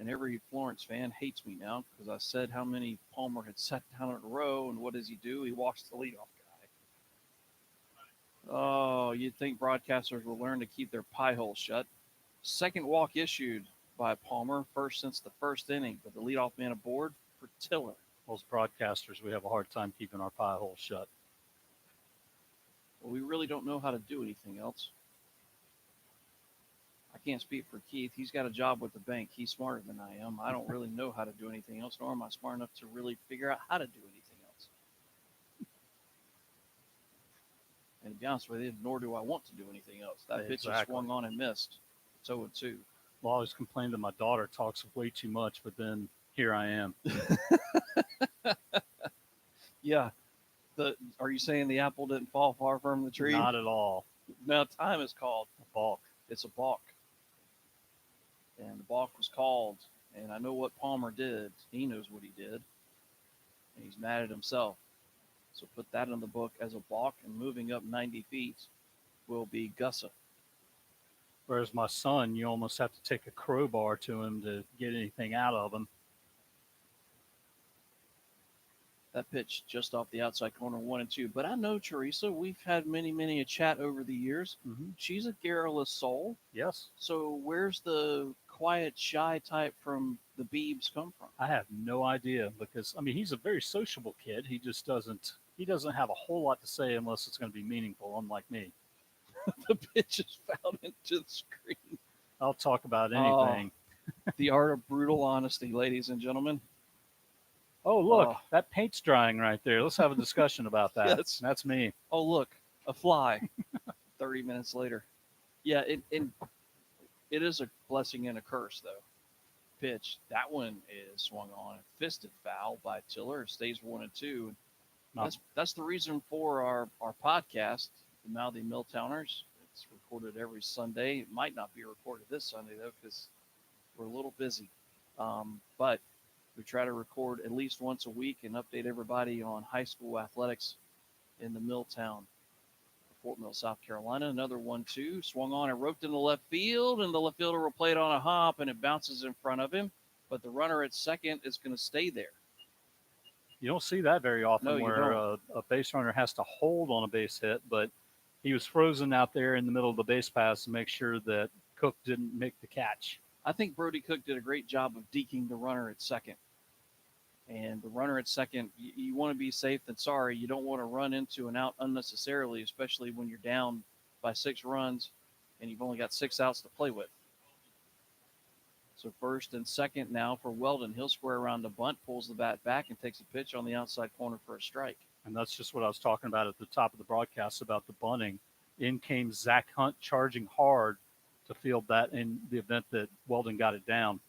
And every Florence fan hates me now because I said how many Palmer had set down in a row, and what does he do? He walks the leadoff guy. Oh, you'd think broadcasters will learn to keep their pie hole shut. Second walk issued by Palmer, first since the first inning, but the leadoff man aboard for Tiller. Those broadcasters, we have a hard time keeping our pie hole shut. Well, we really don't know how to do anything else. I can't speak for Keith. He's got a job with the bank. He's smarter than I am. I don't really know how to do anything else, nor am I smart enough to really figure out how to do anything else. And to be honest with you, nor do I want to do anything else. That pitch just swung on and missed. 0-2. Well, I always complain that my daughter talks way too much, but then here I am. Yeah. Are you saying the apple didn't fall far from the tree? Not at all. Now time is called. A balk. It's a balk. And the balk was called. And I know what Palmer did. He knows what he did. And he's mad at himself. So put that in the book as a balk, and moving up 90 feet will be Gussa. Whereas my son, you almost have to take a crowbar to him to get anything out of him. That pitch just off the outside corner, 1-2. But I know Teresa. We've had many a chat over the years. Mm-hmm. She's a garrulous soul. Yes. So where's the quiet, shy type from the Beebs come from? I have no idea because, I mean, he's a very sociable kid. He just doesn't have a whole lot to say unless it's going to be meaningful, unlike me. The pitch is fouled into the screen. I'll talk about anything. The art of brutal honesty, ladies and gentlemen. Oh, look, that paint's drying right there. Let's have a discussion about that. Yes. That's me. Oh, look, a fly. 30 minutes later. Yeah, it is a blessing and a curse, though. Pitch. That one is swung on. Fisted foul by Tiller. Stays 1-2. That's the reason for our podcast, the Mouthy Milltowners. It's recorded every Sunday. It might not be recorded this Sunday, though, because we're a little busy. But we try to record at least once a week and update everybody on high school athletics in the Milltown, Fort Mill, South Carolina. Another 1-2, swung on and roped in the left field, and the left fielder will play it on a hop, and it bounces in front of him. But the runner at second is going to stay there. You don't see that very often where a base runner has to hold on a base hit, but he was frozen out there in the middle of the base pass to make sure that Cook didn't make the catch. I think Brody Cook did a great job of deking the runner at second. And the runner at second, you want to be safe than sorry. You don't want to run into an out unnecessarily, especially when you're down by 6 runs and you've only got 6 outs to play with. So first and second now for Weldon. He'll square around the bunt, pulls the bat back, and takes a pitch on the outside corner for a strike. And that's just what I was talking about at the top of the broadcast about the bunting. In came Zach Hunt charging hard to field that in the event that Weldon got it down.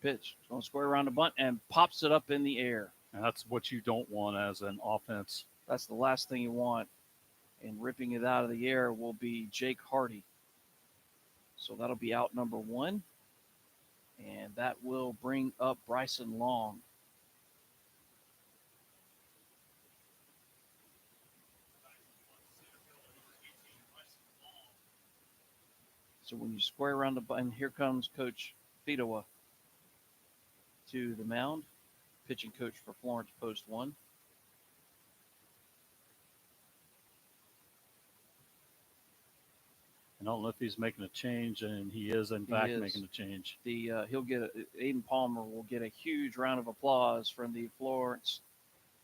Pitch. Going to square around the bunt and pops it up in the air. And that's what you don't want as an offense. That's the last thing you want. And ripping it out of the air will be Jake Hardy. So that'll be out number 1. And that will bring up Bryson Long. So when you square around the button, here comes Coach Fidowa to the mound, pitching coach for Florence Post 1. I don't know if he's making a change, and he is, in fact, making a change. He'll get Aiden Palmer will get a huge round of applause from the Florence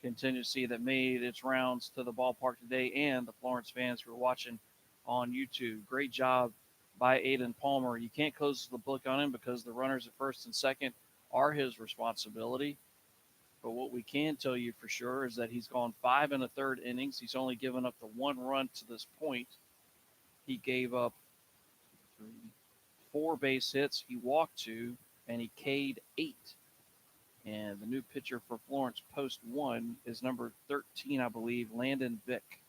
contingency that made its rounds to the ballpark today, and the Florence fans who are watching on YouTube. Great job by Aiden Palmer. You can't close the book on him because the runners at first and second are his responsibility. But what we can tell you for sure is that he's gone 5 1/3 innings. He's only given up the 1 run to this point. He gave up 4 base hits. He walked 2, and he K'd 8. And the new pitcher for Florence Post 1 is number 13, I believe, Landon Vick.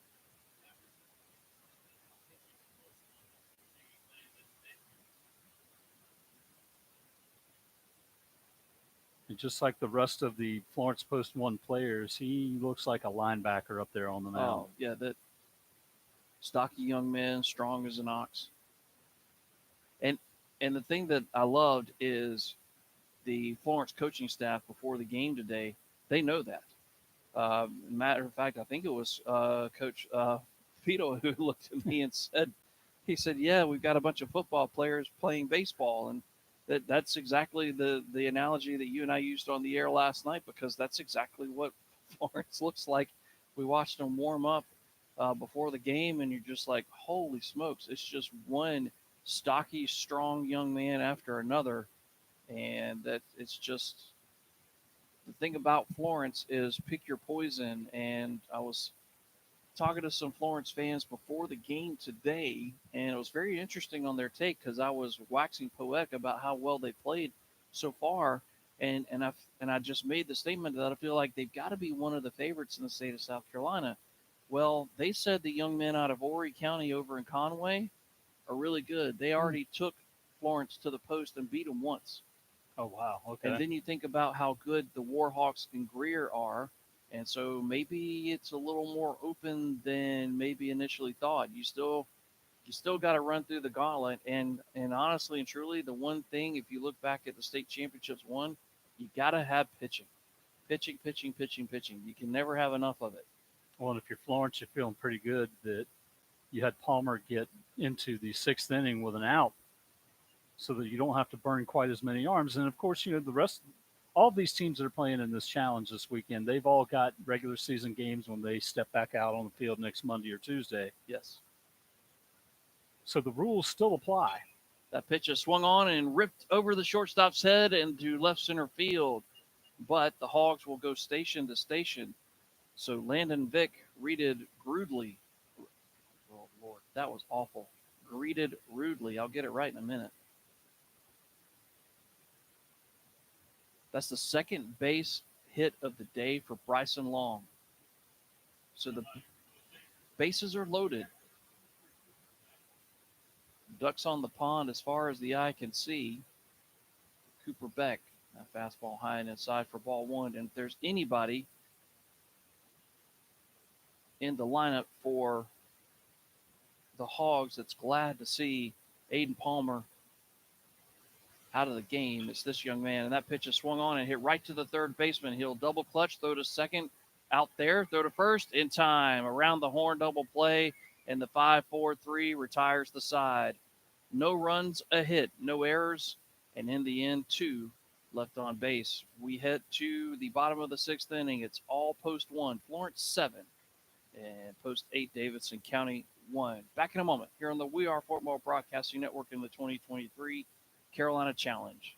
And just like the rest of the Florence Post 1 players, he looks like a linebacker up there on the mound. Oh, yeah, stocky young men, strong as an ox. And and the thing that I loved is the Florence coaching staff before the game today. They know that. Matter of fact, I think it was Coach Pito who looked at me and said, he said, "Yeah, we've got a bunch of football players playing baseball," and that's exactly the analogy that you and I used on the air last night, because that's exactly what Florence looks like. We watched them warm up before the game, and you're just like, "Holy smokes!" It's just one stocky, strong young man after another, and that it's just the thing about Florence is pick your poison. And I was talking to some Florence fans before the game today, and it was very interesting on their take because I was waxing poetic about how well they played so far, and I just made the statement that I feel like they've got to be one of the favorites in the state of South Carolina. Well, they said the young men out of Horry County over in Conway are really good. They already took Florence to the post and beat them once. Oh wow. And Okay. then you think about how good the Warhawks and Greer are. And so maybe it's a little more open than maybe initially thought. You still got to run through the gauntlet. And honestly and truly, the one thing, if you look back at the state championships won, you got to have pitching, pitching, pitching, pitching, pitching. You can never have enough of it. Well, and if you're Florence, you're feeling pretty good that you had Palmer get into the sixth inning with an out, so that you don't have to burn quite as many arms. And of course, the rest, all of these teams that are playing in this challenge this weekend, they've all got regular season games when they step back out on the field next Monday or Tuesday. Yes. So the rules still apply. That pitch is swung on and ripped over the shortstop's head into left center field. But the Hogs will go station to station. So Landon Vick greeted rudely. Oh, Lord, that was awful. Greeted rudely. I'll get it right in a minute. That's the second base hit of the day for Bryson Long. So the bases are loaded. Ducks on the pond as far as the eye can see. Cooper Beck, a fastball high and inside for ball one. And if there's anybody in the lineup for the Hogs that's glad to see Aiden Palmer out of the game, it's this young man. And that pitch is swung on and hit right to the third baseman. He'll double clutch, throw to second, out there, throw to first in time. Around the horn double play, and the 5-4-3 retires the side. No runs, a hit, no errors, and in the end, 2 left on base. We head to the bottom of the sixth inning. It's all post 1, Florence 7, and post 8, Davidson County 1. Back in a moment here on the We Are Football Broadcasting Network in the 2023 Carolina Challenge.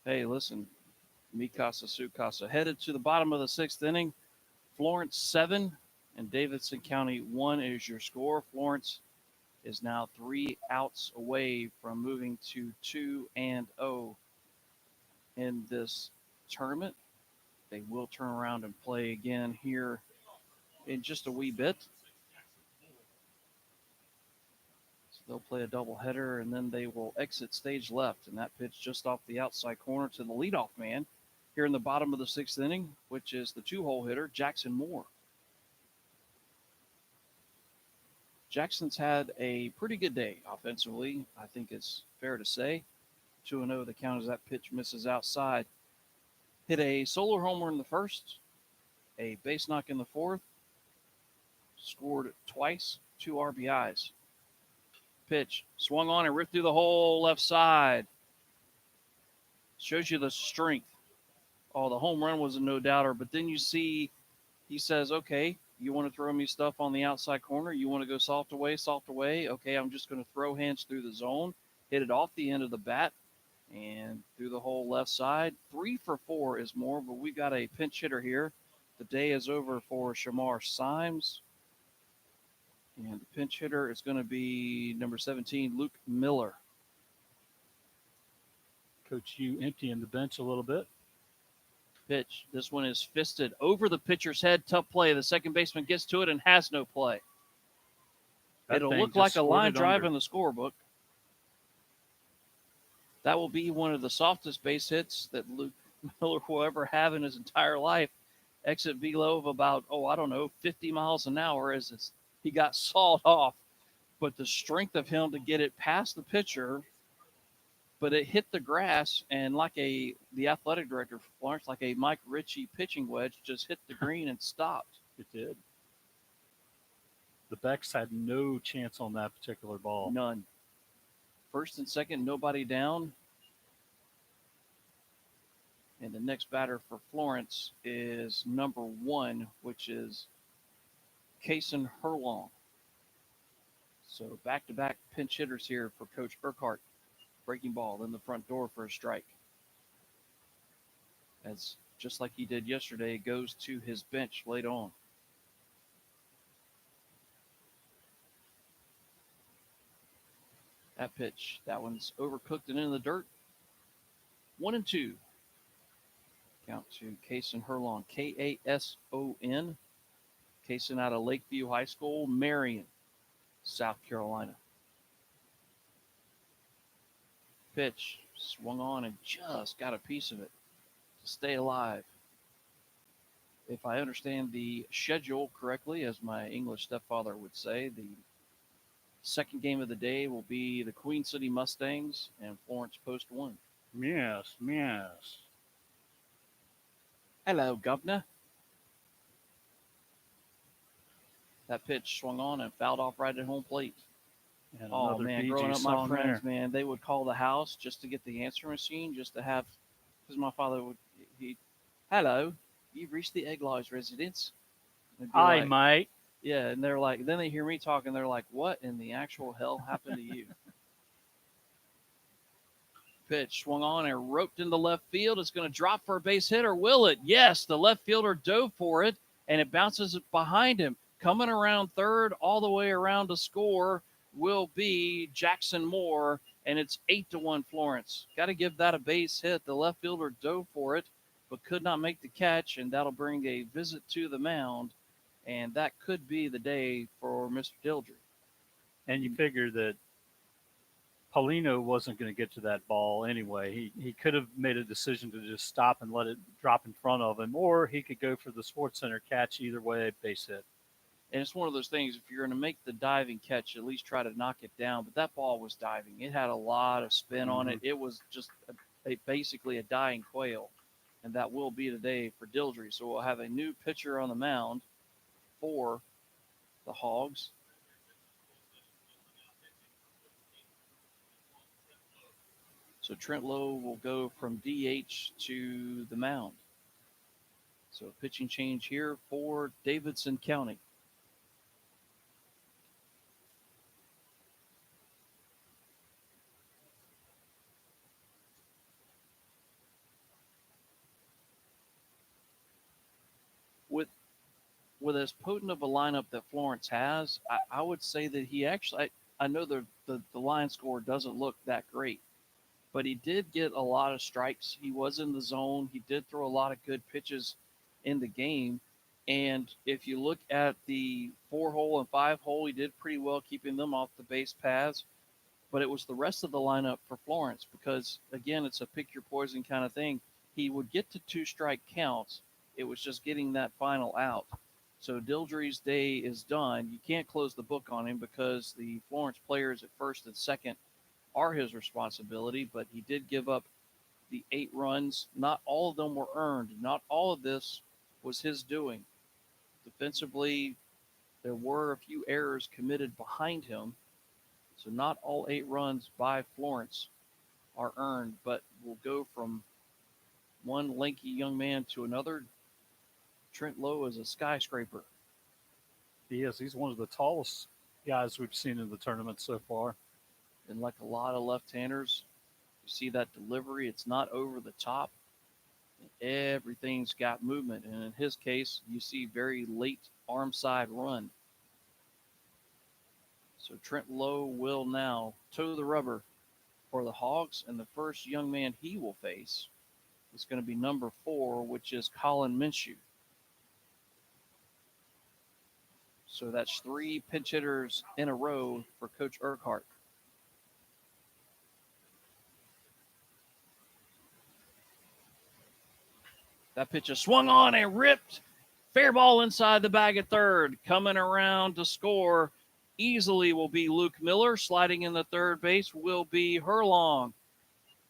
Hey, listen, Mikasa Sukasa headed to the bottom of the sixth inning. Florence 7 and Davidson County 1 is your score. Florence is now 3 outs away from moving to 2-0 in this tournament. They will turn around and play again here in just a wee bit. So they'll play a doubleheader, and then they will exit stage left. And that pitch just off the outside corner to the leadoff man here in the bottom of the sixth inning, which is the two-hole hitter, Jackson Moore. Jackson's had a pretty good day offensively, I think it's fair to say. 2-0 the count as that pitch misses outside. Hit a solo homer in the first, a base knock in the fourth, scored twice, 2 RBIs. Pitch swung on and ripped through the hole left side. Shows you the strength. Oh, the home run was a no doubter, but then you see he says, okay, you want to throw me stuff on the outside corner? You want to go soft away? Okay, I'm just going to throw hands through the zone. Hit it off the end of the bat and through the whole left side. 3 for 4 is more, but we got a pinch hitter here. The day is over for Shamar Symes. And the pinch hitter is going to be number 17, Luke Miller. Coach U emptying the bench a little bit. Pitch. This one is fisted over the pitcher's head. Tough play. The second baseman gets to it and has no play. It'll look like a line drive in the scorebook. That will be one of the softest base hits that Luke Miller will ever have in his entire life. Exit velo of about, 50 miles an hour as he got sawed off. But the strength of him to get it past the pitcher, but it hit the grass, and like the athletic director for Florence, like a Mike Ritchie pitching wedge, just hit the green and stopped. It did. The Becks had no chance on that particular ball. None. First and second, nobody down. And the next batter for Florence is number 1, which is Kason Herlong. So back-to-back pinch hitters here for Coach Urquhart. Breaking ball in the front door for a strike. As just like he did yesterday, goes to his bench late on. That pitch, that one's overcooked and in the dirt. 1-2. Count to Kason Herlong, Kason. Kason out of Lakeview High School, Marion, South Carolina. Pitch swung on and just got a piece of it to stay alive. If I understand the schedule correctly, as my English stepfather would say, the second game of the day will be the Queen City Mustangs and Florence Post 1. Yes. Hello, Governor. That pitch swung on and fouled off right at home plate. And oh, man, growing up, my friends, man, they would call the house just to get the answer machine, just to have, because my father would, hello, you've reached the Egg Lodge residence. Hi, mate. Yeah, and they're like, then they hear me talking, they're like, what in the actual hell happened to you? Pitch swung on and roped into left field. It's going to drop for a base hit, or will it? Yes, the left fielder dove for it, and it bounces behind him. Coming around third, all the way around to score will be Jackson Moore, and it's 8-1 Florence. Got to give that a base hit. The left fielder dove for it, but could not make the catch, and that'll bring a visit to the mound, and that could be the day for Mr. Dildry. And you figure that Paulino wasn't going to get to that ball anyway. He could have made a decision to just stop and let it drop in front of him, or he could go for the Sports Center catch. Either way, base hit. And it's one of those things, if you're going to make the diving catch, at least try to knock it down. But that ball was diving. It had a lot of spin on it. It was just basically a dying quail. And that will be the day for Dildry. So we'll have a new pitcher on the mound for the Hogs. So Trent Lowe will go from DH to the mound. So a pitching change here for Davidson County. with as potent of a lineup that Florence has, I would say that he actually, I know the line score doesn't look that great, but he did get a lot of strikes. He was in the zone. He did throw a lot of good pitches in the game. And if you look at the 4-hole and 5-hole, he did pretty well keeping them off the base paths. But it was the rest of the lineup for Florence because, again, it's a pick your poison kind of thing. He would get to 2-strike counts. It was just getting that final out. So Dildry's day is done. You can't close the book on him because the Florence players at first and second are his responsibility, but he did give up the 8 runs. Not all of them were earned. Not all of this was his doing. Defensively, there were a few errors committed behind him, so not all 8 runs by Florence are earned, but we'll go from one lanky young man to another. Trent Lowe is a skyscraper. He is. He's one of the tallest guys we've seen in the tournament so far. And like a lot of left-handers, you see that delivery. It's not over the top. Everything's got movement. And in his case, you see very late arm side run. So Trent Lowe will now toe the rubber for the Hogs. And the first young man he will face is going to be number 4, which is Colin Minshew. So that's 3 pinch hitters in a row for Coach Urquhart. That pitch is swung on and ripped. Fair ball inside the bag at third. Coming around to score easily will be Luke Miller. Sliding in the third base will be Herlong.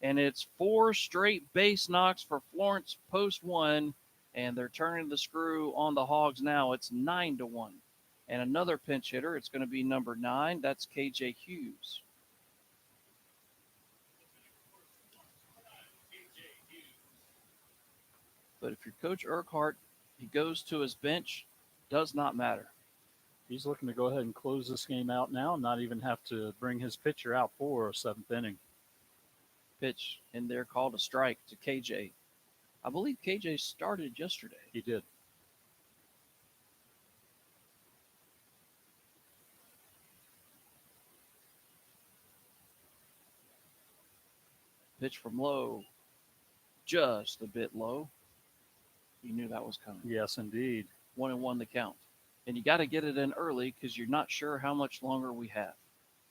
And it's 4 straight base knocks for Florence post 1. And they're turning the screw on the Hogs now. It's 9-1. And another pinch hitter, it's going to be number 9. That's KJ Hughes. But if you're Coach Urquhart, he goes to his bench, does not matter. He's looking to go ahead and close this game out now and not even have to bring his pitcher out for a 7th inning. Pitch in there called a strike to KJ. I believe KJ started yesterday. He did. Pitch from Lowe, just a bit low. You knew that was coming. Yes, indeed. 1-1 the count. And you got to get it in early because you're not sure how much longer we have.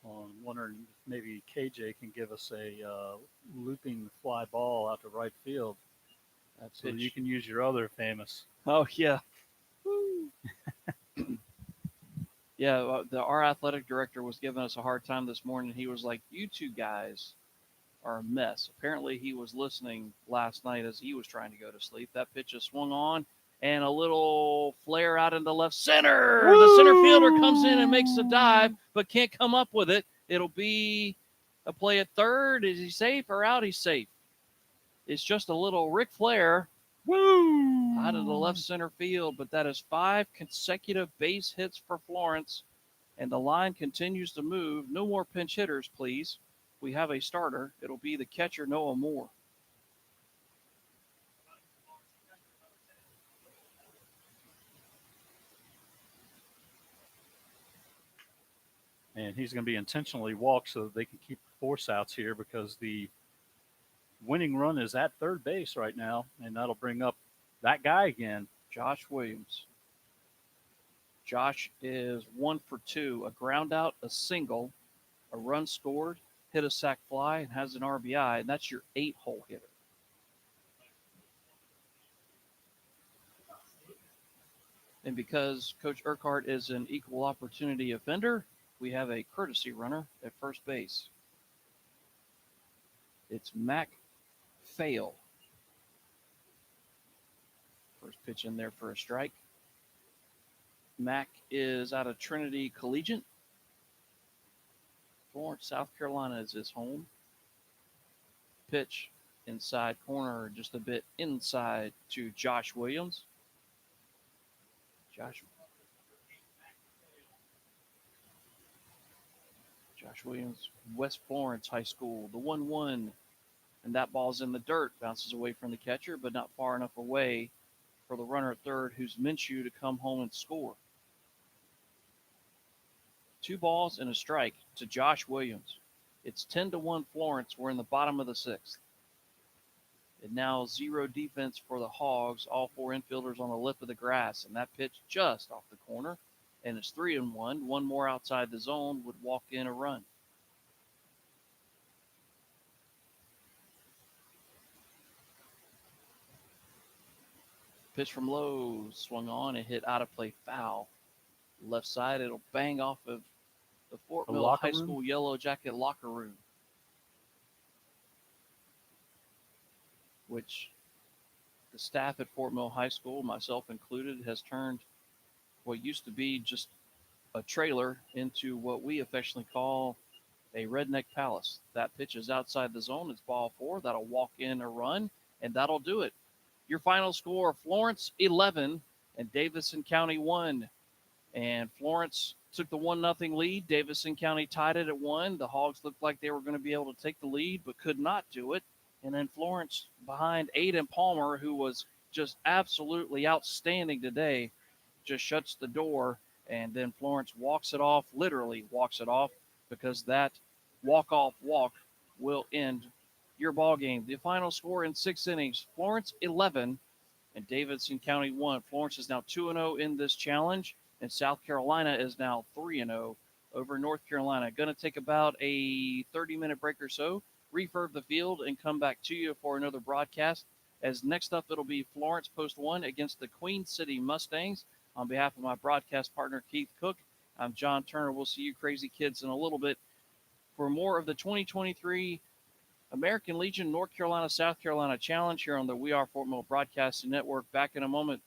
I'm wondering if maybe KJ can give us a looping fly ball out to right field. So you can use your other famous. Oh, yeah. Yeah, our athletic director was giving us a hard time this morning. He was like, you two guys are a mess. Apparently, he was listening last night as he was trying to go to sleep. That pitch is swung on, and a little flare out into left center. Woo! The center fielder comes in and makes the dive, but can't come up with it. It'll be a play at third. Is he safe or out? He's safe. It's just a little Ric Flair. Woo! Out of the left center field, but that is 5 consecutive base hits for Florence, and the line continues to move. No more pinch hitters, please. We have a starter. It'll be the catcher, Noah Moore. And he's going to be intentionally walked so that they can keep force outs here because the winning run is at third base right now, and that'll bring up that guy again. Josh Williams. Josh is 1 for 2. A ground out, a single, a run scored, hit a sac fly, and has an RBI, and that's your 8-hole hitter. And because Coach Urquhart is an equal opportunity offender, we have a courtesy runner at first base. It's Mac Fail. First pitch in there for a strike. Mac is out of Trinity Collegiate. Florence, South Carolina is his home. Pitch inside corner, just a bit inside to Josh Williams. Josh Williams, West Florence High School, the 1-1. And that ball's in the dirt, bounces away from the catcher, but not far enough away for the runner at third, who's Minshew, to come home and score. 2 balls and a strike to Josh Williams. It's 10-1 Florence. We're in the bottom of the 6th. And now 0 defense for the Hogs. All 4 infielders on the lip of the grass. And that pitch just off the corner. And it's 3-1. One more outside the zone would walk in a run. Pitch from low, swung on and hit out of play, foul. Left side, it'll bang off of the Fort Mill High School Yellow Jacket locker room, which the staff at Fort Mill High School, myself included, has turned what used to be just a trailer into what we affectionately call a redneck palace. That pitch is outside the zone. It's ball 4. That'll walk in a run, and that'll do it. Your final score, Florence 11 and Davidson County 1. And Florence took the 1-0 lead. Davidson County tied it at 1. The Hogs looked like they were going to be able to take the lead, but could not do it. And then Florence behind Aiden Palmer, who was just absolutely outstanding today, just shuts the door. And then Florence walks it off, literally walks it off, because that walk-off walk will end your ball game. The final score in 6 innings, Florence 11 and Davidson County 1. Florence is now 2-0 in this challenge, and South Carolina is now 3-0 over North Carolina. Going to take about a 30-minute break or so, refurb the field, and come back to you for another broadcast. As next up, it'll be Florence Post 1 against the Queen City Mustangs. On behalf of my broadcast partner, Keith Cook, I'm John Turner. We'll see you crazy kids in a little bit for more of the 2023 American Legion North Carolina South Carolina Challenge here on the We Are Fort Mill Broadcasting Network. Back in a moment.